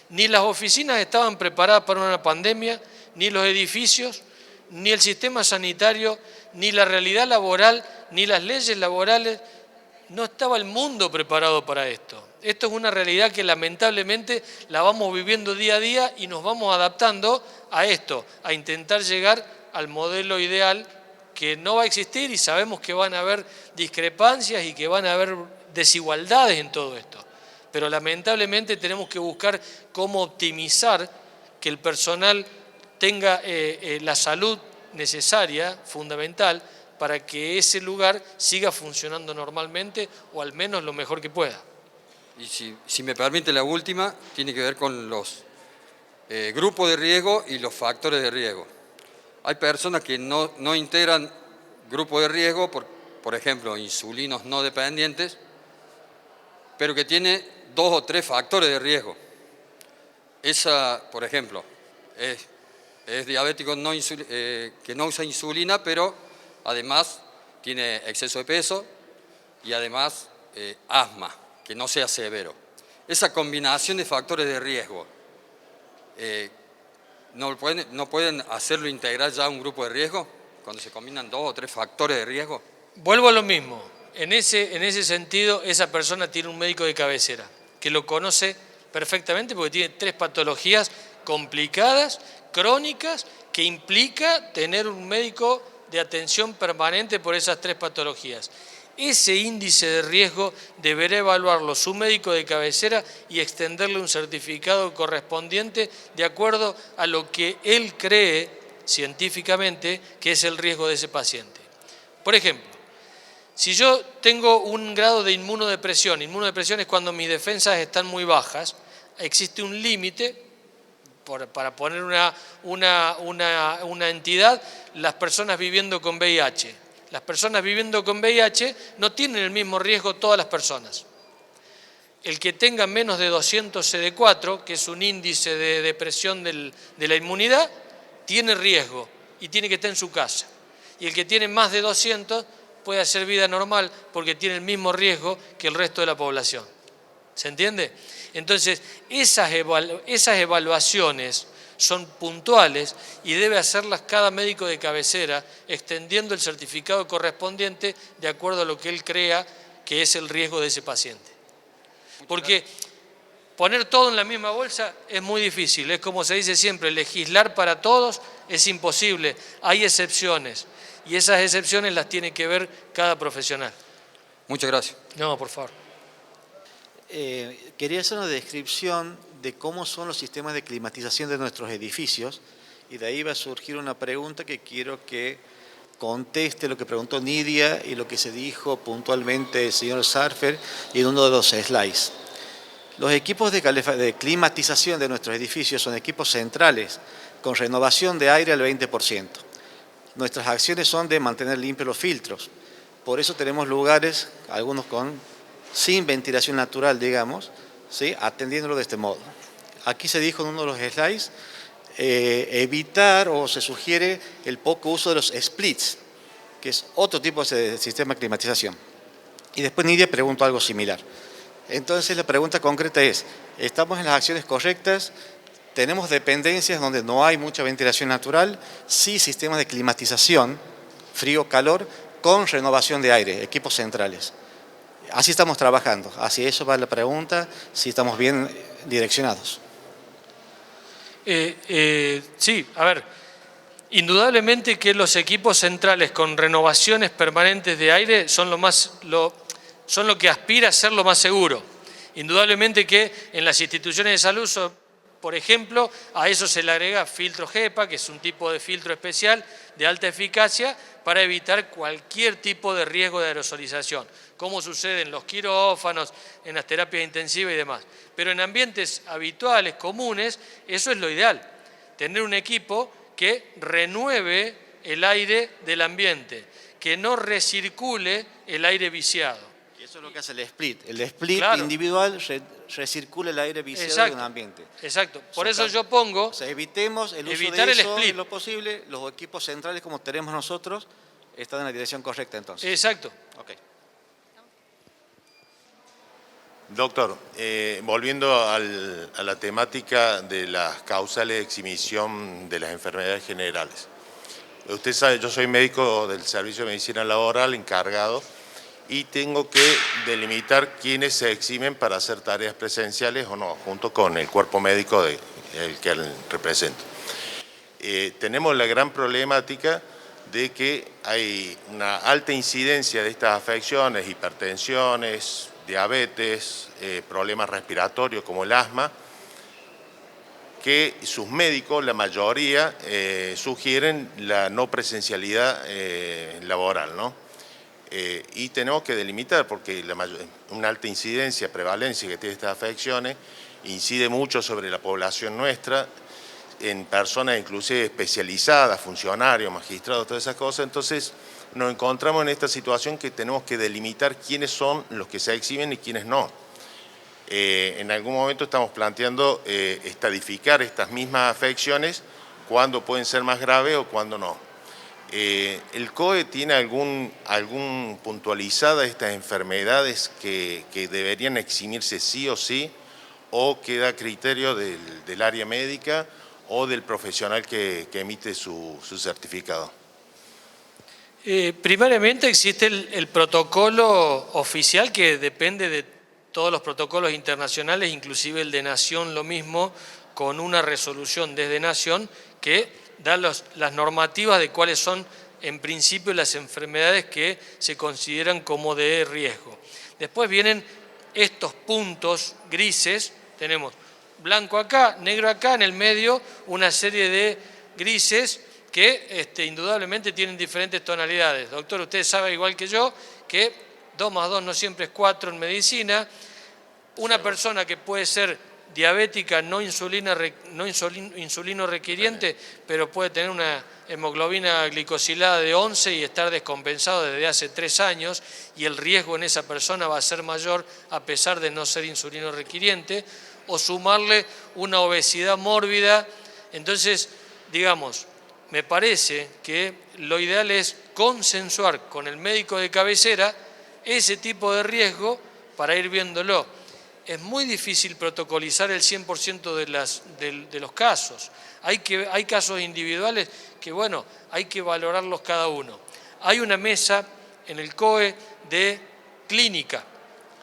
Ni las oficinas estaban preparadas para una pandemia, ni los edificios, ni el sistema sanitario, ni la realidad laboral, ni las leyes laborales. No estaba el mundo preparado para esto. Esto es una realidad que lamentablemente la vamos viviendo día a día y nos vamos adaptando a esto, a intentar llegar al modelo ideal que no va a existir y sabemos que van a haber discrepancias y que van a haber desigualdades en todo esto. Pero lamentablemente tenemos que buscar cómo optimizar que el personal tenga la salud necesaria, fundamental, para que ese lugar siga funcionando normalmente o al menos lo mejor que pueda. Y si me permite la última, tiene que ver con los grupos de riesgo y los factores de riesgo. Hay personas que no integran grupos de riesgo por ejemplo, insulinos no dependientes, pero que tiene 2 o 3 factores de riesgo. Esa, por ejemplo, es diabético que no usa insulina, pero además tiene exceso de peso y además asma, que no sea severo. Esa combinación de factores de riesgo, ¿no pueden hacerlo integrar ya a un grupo de riesgo cuando se combinan 2 o 3 factores de riesgo? Vuelvo a lo mismo. En ese sentido, esa persona tiene un médico de cabecera que lo conoce perfectamente porque tiene 3 patologías complicadas, crónicas, que implica tener un médico de atención permanente por esas 3 patologías. Ese índice de riesgo deberá evaluarlo su médico de cabecera y extenderle un certificado correspondiente de acuerdo a lo que él cree científicamente que es el riesgo de ese paciente. Por ejemplo, si yo tengo un grado de inmunodepresión es cuando mis defensas están muy bajas, existe un límite, para poner una entidad, las personas viviendo con VIH. Las personas viviendo con VIH no tienen el mismo riesgo todas las personas. El que tenga menos de 200 CD4, que es un índice de depresión de la inmunidad, tiene riesgo y tiene que estar en su casa. Y el que tiene más de 200 puede hacer vida normal porque tiene el mismo riesgo que el resto de la población. ¿Se entiende? Entonces, esas evaluaciones son puntuales y debe hacerlas cada médico de cabecera, extendiendo el certificado correspondiente de acuerdo a lo que él crea que es el riesgo de ese paciente. Porque poner todo en la misma bolsa es muy difícil, es como se dice siempre, legislar para todos es imposible, hay excepciones y esas excepciones las tiene que ver cada profesional. Muchas gracias. No, por favor. Quería hacer una descripción de cómo son los sistemas de climatización de nuestros edificios y de ahí va a surgir una pregunta que quiero que conteste lo que preguntó Nidia y lo que se dijo puntualmente el señor Sarfer y en uno de los slides. Los equipos de climatización de nuestros edificios son equipos centrales con renovación de aire al 20%. Nuestras acciones son de mantener limpios los filtros. Por eso tenemos lugares, algunos sin ventilación natural, digamos, ¿sí? Atendiéndolo de este modo. Aquí se dijo en uno de los slides, evitar o se sugiere el poco uso de los splits, que es otro tipo de sistema de climatización. Y después Nidia preguntó algo similar. Entonces la pregunta concreta es, ¿estamos en las acciones correctas? ¿Tenemos dependencias donde no hay mucha ventilación natural? Sí, sistemas de climatización, frío-calor, con renovación de aire, equipos centrales. Así estamos trabajando, hacia eso va la pregunta, si estamos bien direccionados. Sí, a ver, indudablemente que los equipos centrales con renovaciones permanentes de aire son lo que aspira a ser lo más seguro. Indudablemente que en las instituciones de salud, por ejemplo, a eso se le agrega filtro HEPA, que es un tipo de filtro especial de alta eficacia para evitar cualquier tipo de riesgo de aerosolización, como sucede en los quirófanos, en las terapias intensivas y demás. Pero en ambientes habituales, comunes, eso es lo ideal, tener un equipo que renueve el aire del ambiente, que no recircule el aire viciado. Y eso es lo que hace el split. El split Claro. Individual recircula el aire viciado de un ambiente. Exacto. Por eso yo pongo... O sea, evitemos el uso evitar de el eso split. en lo posible. Los equipos centrales como tenemos nosotros están en la dirección correcta entonces. Exacto. Okay. Doctor, volviendo a la temática de las causales de exhibición de las enfermedades generales. Usted sabe, yo soy médico del Servicio de Medicina Laboral encargado y tengo que delimitar quiénes se exhiben para hacer tareas presenciales o no, junto con el cuerpo médico del que represento. Tenemos la gran problemática de que hay una alta incidencia de estas afecciones, hipertensiones, diabetes, problemas respiratorios como el asma, que sus médicos, la mayoría, sugieren la no presencialidad laboral, ¿no? Y tenemos que delimitar porque una alta incidencia, prevalencia que tiene estas afecciones incide mucho sobre la población nuestra, en personas inclusive especializadas, funcionarios, magistrados, todas esas cosas. Entonces nos encontramos en esta situación que tenemos que delimitar quiénes son los que se exhiben y quiénes no. En algún momento estamos planteando estadificar estas mismas afecciones, cuándo pueden ser más graves o cuándo no. ¿El COE tiene algún puntualizada estas enfermedades que deberían eximirse sí o queda a criterio del área médica o del profesional que emite su certificado? Primariamente existe el protocolo oficial que depende de todos los protocolos internacionales, inclusive el de Nación lo mismo, con una resolución desde Nación que da las normativas de cuáles son en principio las enfermedades que se consideran como de riesgo. Después vienen estos puntos grises, tenemos blanco acá, negro acá, en el medio una serie de grises que indudablemente tienen diferentes tonalidades. Doctor, usted sabe igual que yo que 2 más 2 no siempre es 4 en medicina. Una persona que puede ser diabética no insulino requiriente, pero puede tener una hemoglobina glicosilada de 11 y estar descompensado desde hace 3 años y el riesgo en esa persona va a ser mayor a pesar de no ser insulino requiriente, o sumarle una obesidad mórbida. Entonces, digamos, me parece que lo ideal es consensuar con el médico de cabecera ese tipo de riesgo para ir viéndolo. Es muy difícil protocolizar el 100% de los casos. Hay casos individuales que, bueno, hay que valorarlos cada uno. Hay una mesa en el COE de clínica.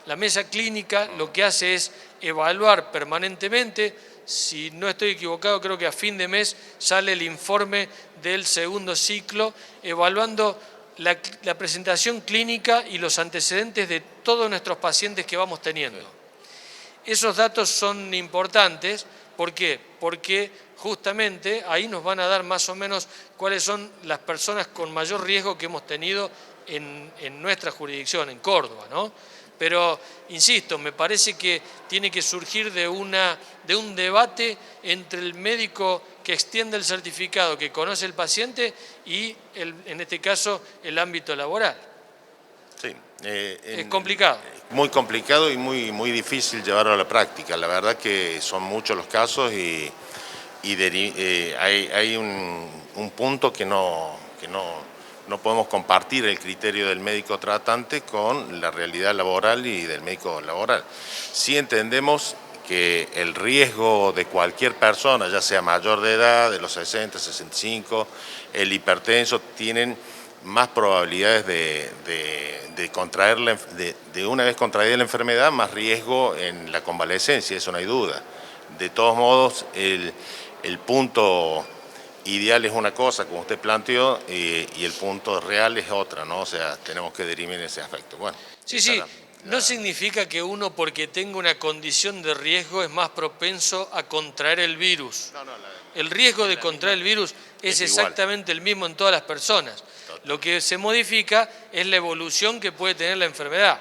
La mesa clínica lo que hace es evaluar permanentemente. Si no estoy equivocado, creo que a fin de mes sale el informe del segundo ciclo, evaluando la presentación clínica y los antecedentes de todos nuestros pacientes que vamos teniendo. Esos datos son importantes, ¿por qué? Porque justamente ahí nos van a dar más o menos cuáles son las personas con mayor riesgo que hemos tenido en nuestra jurisdicción, en Córdoba, ¿no? Pero, insisto, me parece que tiene que surgir de un debate entre el médico que extiende el certificado, que conoce el paciente, y, en este caso, el ámbito laboral. Sí. Es complicado. Muy complicado y muy difícil llevarlo a la práctica. La verdad que son muchos los casos y hay un punto que no podemos compartir el criterio del médico tratante con la realidad laboral y del médico laboral. Sí entendemos que el riesgo de cualquier persona, ya sea mayor de edad, de los 60, 65, el hipertenso, tienen más probabilidades de contraer, de una vez contraída la enfermedad, más riesgo en la convalecencia, eso no hay duda. De todos modos, el punto ideal es una cosa, como usted planteó, y el punto real es otra, ¿no? O sea, tenemos que dirimir ese aspecto. Bueno, sí. No significa que uno, porque tenga una condición de riesgo, es más propenso a contraer el virus. El riesgo de contraer el virus es exactamente el mismo en todas las personas. Lo que se modifica es la evolución que puede tener la enfermedad,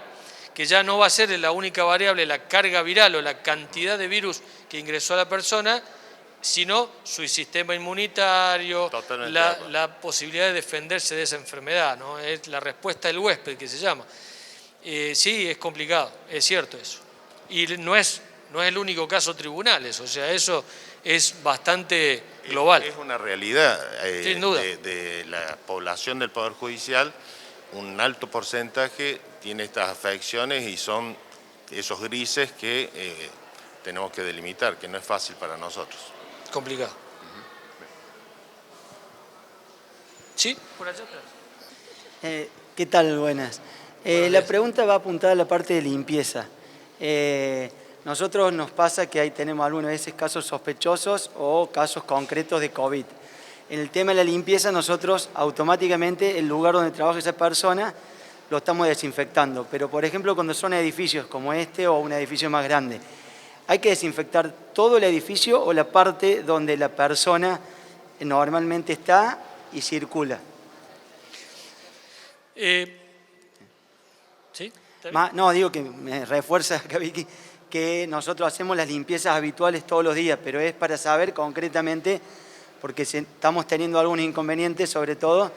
que ya no va a ser la única variable la carga viral o la cantidad de virus que ingresó a la persona, sino su sistema inmunitario, la posibilidad de defenderse de esa enfermedad, ¿no? Es la respuesta del huésped, que se llama. Sí, es complicado, es cierto eso. Y no es el único caso tribunales, o sea, eso es bastante global. Es una realidad sin duda. De la población del Poder Judicial, un alto porcentaje tiene estas afecciones y son esos grises que tenemos que delimitar, que no es fácil para nosotros. Complicado. ¿Sí? Por allá atrás. ¿Qué tal? Buenas. La pregunta va apuntada a la parte de limpieza. Nosotros nos pasa que ahí tenemos algunas veces casos sospechosos o casos concretos de COVID. En el tema de la limpieza, nosotros automáticamente el lugar donde trabaja esa persona lo estamos desinfectando. Pero, por ejemplo, cuando son edificios como este o un edificio más grande, ¿hay que desinfectar todo el edificio o la parte donde la persona normalmente está y circula? ¿Sí? No, digo que me refuerza, Vicky, que nosotros hacemos las limpiezas habituales todos los días, pero es para saber concretamente, porque estamos teniendo algunos inconvenientes, sobre todo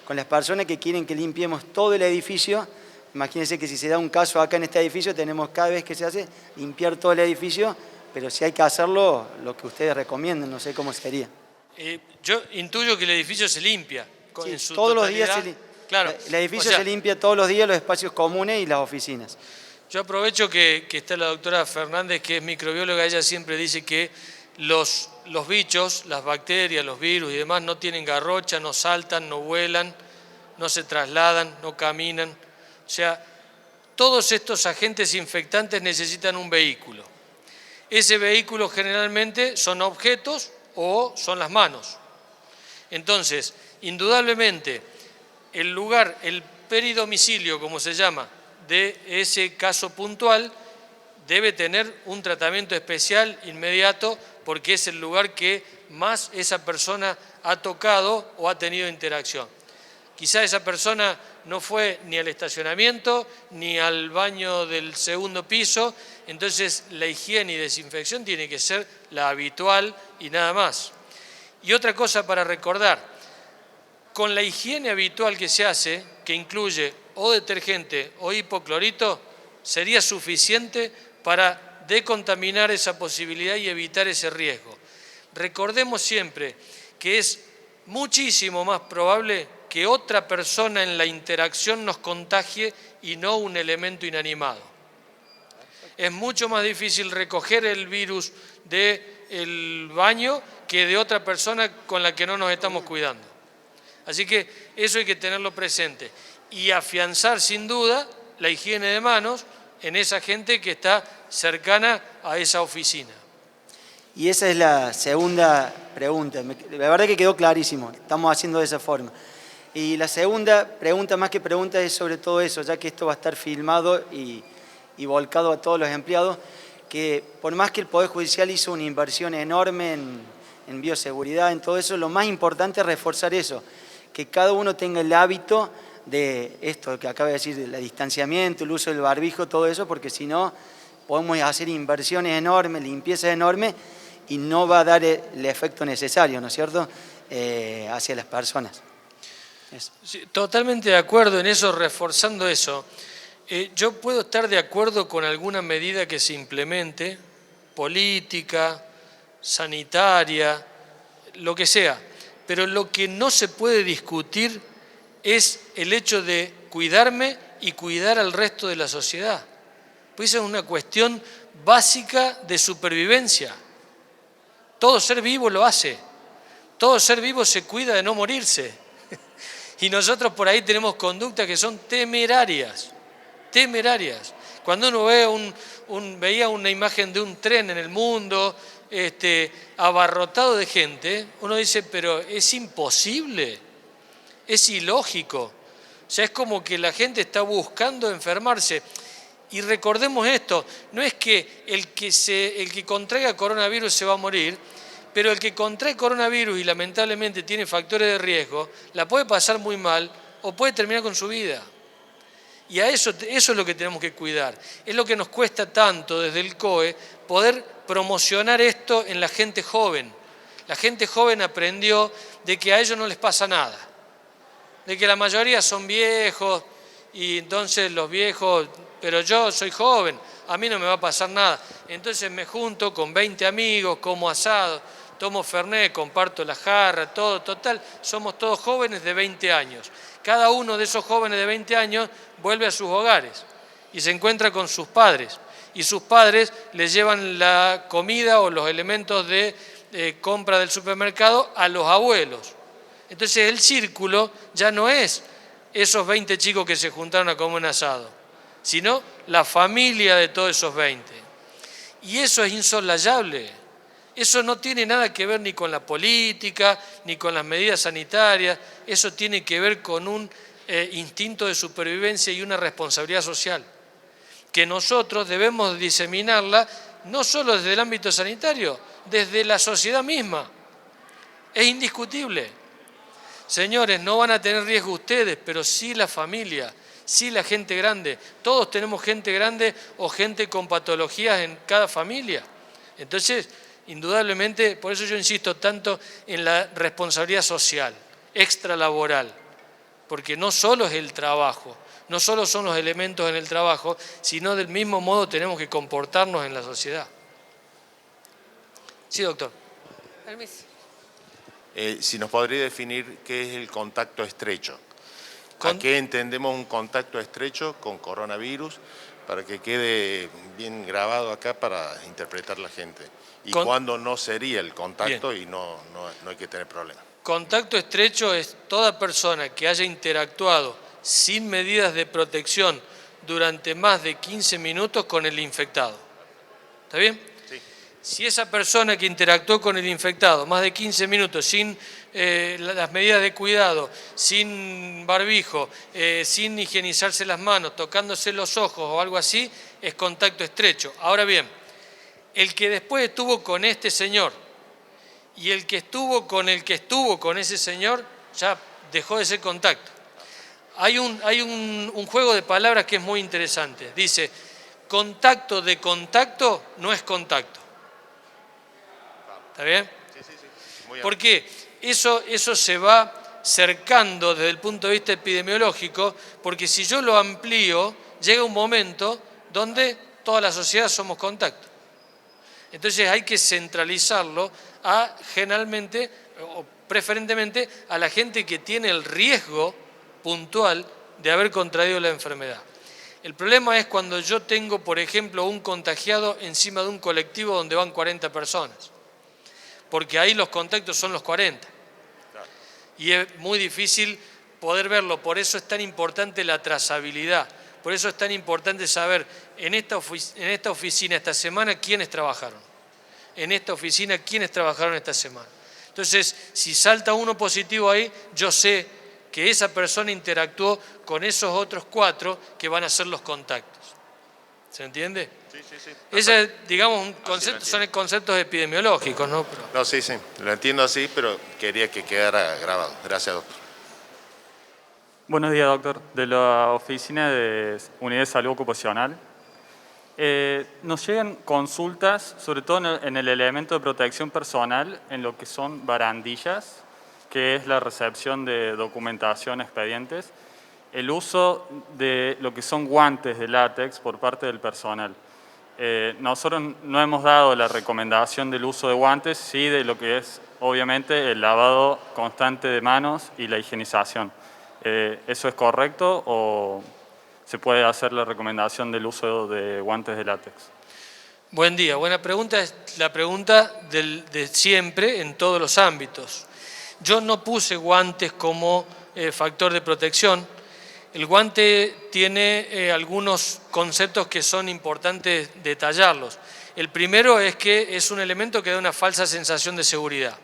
con las personas que quieren que limpiemos todo el edificio. Imagínense que si se da un caso acá en este edificio, tenemos cada vez que se hace limpiar todo el edificio, pero si hay que hacerlo, lo que ustedes recomienden, no sé cómo sería. Yo intuyo que el edificio se limpia Sí, en su todos los totalidad. días Claro, el edificio o sea, se limpia todos los días, los espacios comunes y las oficinas. Yo aprovecho que está la doctora Fernández, que es microbióloga. Ella siempre dice que los bichos, las bacterias, los virus y demás no tienen garrocha, no saltan, no vuelan, no se trasladan, no caminan. O sea, todos estos agentes infectantes necesitan un vehículo. Ese vehículo generalmente son objetos o son las manos. Entonces, indudablemente, el lugar, el peridomicilio, como se llama, de ese caso puntual, debe tener un tratamiento especial inmediato porque es el lugar que más esa persona ha tocado o ha tenido interacción. Quizá esa persona no fue ni al estacionamiento ni al baño del segundo piso, entonces la higiene y desinfección tiene que ser la habitual y nada más. Y otra cosa para recordar, con la higiene habitual que se hace, que incluye o detergente o hipoclorito, sería suficiente para decontaminar esa posibilidad y evitar ese riesgo. Recordemos siempre que es muchísimo más probable que otra persona en la interacción nos contagie y no un elemento inanimado. Es mucho más difícil recoger el virus del baño que de otra persona con la que no nos estamos cuidando. Así que eso hay que tenerlo presente y afianzar sin duda la higiene de manos en esa gente que está cercana a esa oficina. Y esa es la segunda pregunta. La verdad que quedó clarísimo, estamos haciendo de esa forma. Y la segunda pregunta, más que pregunta, es sobre todo eso, ya que esto va a estar filmado y volcado a todos los empleados, que por más que el Poder Judicial hizo una inversión enorme en bioseguridad, en todo eso, lo más importante es reforzar eso, que cada uno tenga el hábito de esto que acaba de decir, el distanciamiento, el uso del barbijo, todo eso, porque si no podemos hacer inversiones enormes, limpiezas enormes, y no va a dar el efecto necesario, ¿no es cierto?, hacia las personas. Sí, totalmente de acuerdo en eso, reforzando eso. Yo puedo estar de acuerdo con alguna medida que se implemente, política, sanitaria, lo que sea, pero lo que no se puede discutir es el hecho de cuidarme y cuidar al resto de la sociedad. Pues esa es una cuestión básica de supervivencia. Todo ser vivo lo hace. Todo ser vivo se cuida de no morirse. Y nosotros por ahí tenemos conductas que son temerarias. Temerarias. Cuando uno ve veía una imagen de un tren en el mundo, abarrotado de gente, uno dice, pero es imposible, es ilógico. O sea, es como que la gente está buscando enfermarse. Y recordemos esto, no es que el que contraiga coronavirus se va a morir, pero el que contrae coronavirus y lamentablemente tiene factores de riesgo, la puede pasar muy mal o puede terminar con su vida. Y a eso es lo que tenemos que cuidar. Es lo que nos cuesta tanto desde el COE poder promocionar esto en la gente joven. La gente joven aprendió de que a ellos no les pasa nada, de que la mayoría son viejos y entonces los viejos, pero yo soy joven, a mí no me va a pasar nada. Entonces me junto con 20 amigos, como asado, tomo Fernet, comparto la jarra, todo, total, somos todos jóvenes de 20 años. Cada uno de esos jóvenes de 20 años vuelve a sus hogares y se encuentra con sus padres. Y sus padres les llevan la comida o los elementos de compra del supermercado a los abuelos. Entonces el círculo ya no es esos 20 chicos que se juntaron a comer un asado, sino la familia de todos esos 20. Y eso es insolayable. Eso no tiene nada que ver ni con la política, ni con las medidas sanitarias. Eso tiene que ver con un instinto de supervivencia y una responsabilidad social, que nosotros debemos diseminarla no solo desde el ámbito sanitario, desde la sociedad misma. Es indiscutible. Señores, no van a tener riesgo ustedes, pero sí la familia, sí la gente grande. Todos tenemos gente grande o gente con patologías en cada familia. Entonces, indudablemente, por eso yo insisto tanto en la responsabilidad social, extralaboral. porque no solo es el trabajo, no solo son los elementos en el trabajo, sino del mismo modo tenemos que comportarnos en la sociedad. Sí, doctor. Permiso. Si nos podría definir qué es el contacto estrecho. ¿A qué entendemos un contacto estrecho con coronavirus? Para que quede bien grabado acá para interpretar la gente. Y cuándo no sería el contacto y no hay que tener problema. Contacto estrecho es toda persona que haya interactuado sin medidas de protección durante más de 15 minutos con el infectado. ¿Está bien? Sí. Si esa persona que interactuó con el infectado más de 15 minutos sin las medidas de cuidado, sin barbijo, sin higienizarse las manos, tocándose los ojos o algo así, es contacto estrecho. Ahora bien, el que después estuvo con este señor y el que estuvo con ese señor ya dejó de ser contacto. Hay un juego de palabras que es muy interesante. Dice, contacto de contacto no es contacto. ¿Está bien? Sí. ¿Por qué? Eso se va cercando desde el punto de vista epidemiológico, porque si yo lo amplío, llega un momento donde toda la sociedad somos contacto. Entonces hay que centralizarlo generalmente o preferentemente a la gente que tiene el riesgo puntual de haber contraído la enfermedad. El problema es cuando yo tengo, por ejemplo, un contagiado encima de un colectivo donde van 40 personas, porque ahí los contactos son los 40. Y es muy difícil poder verlo, por eso es tan importante la trazabilidad, por eso es tan importante saber en esta oficina esta semana quiénes trabajaron, en esta oficina quiénes trabajaron esta semana. Entonces, si salta uno positivo ahí, yo sé que esa persona interactuó con esos otros 4 que van a ser los contactos. ¿Se entiende? Sí. Ese es, digamos, son conceptos epidemiológicos, ¿no? No, sí, lo entiendo así, pero quería que quedara grabado. Gracias, doctor. Buenos días, doctor. De la Oficina de Unidad de Salud Ocupacional. Nos llegan consultas, sobre todo en el elemento de protección personal, en lo que son barandillas, que es la recepción de documentación, expedientes, el uso de lo que son guantes de látex por parte del personal. Nosotros no hemos dado la recomendación del uso de guantes, sí de lo que es, obviamente, el lavado constante de manos y la higienización. ¿Eso es correcto o se puede hacer la recomendación del uso de guantes de látex? Buen día, buena pregunta. Es la pregunta de siempre en todos los ámbitos. Yo no puse guantes como factor de protección. El guante tiene algunos conceptos que son importantes detallarlos. El primero es que es un elemento que da una falsa sensación de seguridad.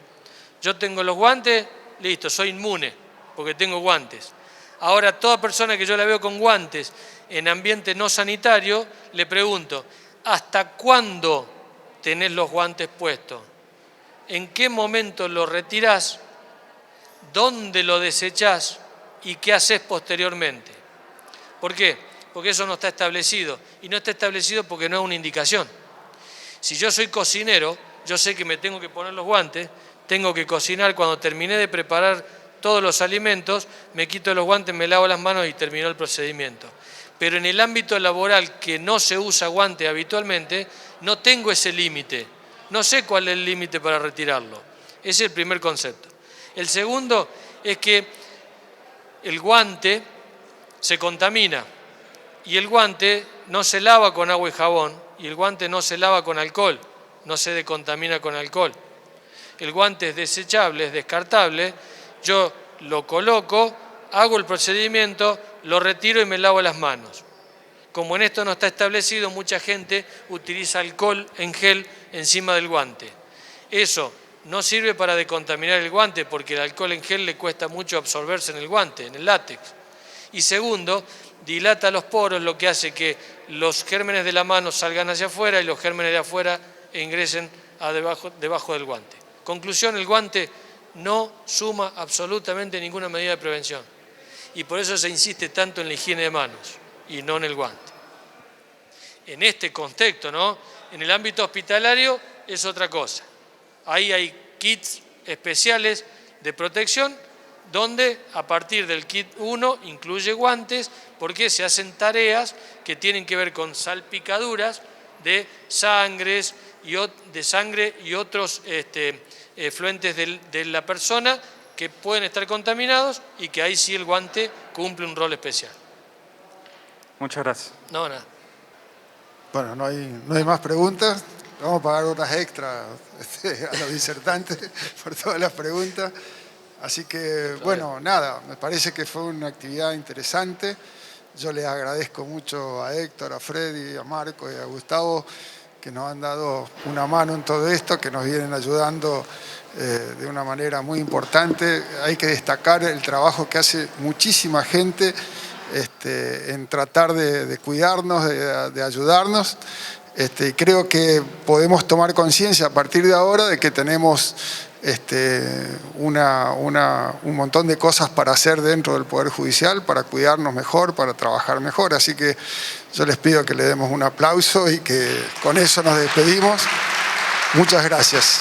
Yo tengo los guantes, listo, soy inmune porque tengo guantes. Ahora, toda persona que yo la veo con guantes en ambiente no sanitario, le pregunto, ¿hasta cuándo tenés los guantes puestos? ¿En qué momento los retirás? ¿Dónde lo desechás? ¿Y qué haces posteriormente? ¿Por qué? Porque eso no está establecido. Y no está establecido porque no es una indicación. Si yo soy cocinero, yo sé que me tengo que poner los guantes, tengo que cocinar. Cuando terminé de preparar todos los alimentos, me quito los guantes, me lavo las manos y terminó el procedimiento. Pero en el ámbito laboral que no se usa guante habitualmente, no tengo ese límite. No sé cuál es el límite para retirarlo. Ese es el primer concepto. El segundo es que el guante se contamina y el guante no se lava con agua y jabón y el guante no se lava con alcohol, no se decontamina con alcohol. El guante es desechable, es descartable, yo lo coloco, hago el procedimiento, lo retiro y me lavo las manos. Como en esto no está establecido, mucha gente utiliza alcohol en gel encima del guante. Eso no sirve para decontaminar el guante porque el alcohol en gel le cuesta mucho absorberse en el guante, en el látex. Y segundo, dilata los poros, lo que hace que los gérmenes de la mano salgan hacia afuera y los gérmenes de afuera ingresen debajo del guante. Conclusión, el guante no suma absolutamente ninguna medida de prevención. Y por eso se insiste tanto en la higiene de manos y no en el guante. En este contexto, ¿no? En el ámbito hospitalario es otra cosa. Ahí hay kits especiales de protección donde a partir del kit 1 incluye guantes, porque se hacen tareas que tienen que ver con salpicaduras de sangre y otros efluentes de la persona que pueden estar contaminados y que ahí sí el guante cumple un rol especial. Muchas gracias. No, nada. Bueno, no hay más preguntas. Vamos a pagar horas extras a los disertantes por todas las preguntas. Así que, bueno, nada, me parece que fue una actividad interesante. Yo les agradezco mucho a Héctor, a Freddy, a Marco y a Gustavo, que nos han dado una mano en todo esto, que nos vienen ayudando de una manera muy importante. Hay que destacar el trabajo que hace muchísima gente en tratar de cuidarnos, de ayudarnos. Y creo que podemos tomar conciencia a partir de ahora de que tenemos un montón de cosas para hacer dentro del Poder Judicial, para cuidarnos mejor, para trabajar mejor. Así que yo les pido que le demos un aplauso y que con eso nos despedimos. Muchas gracias.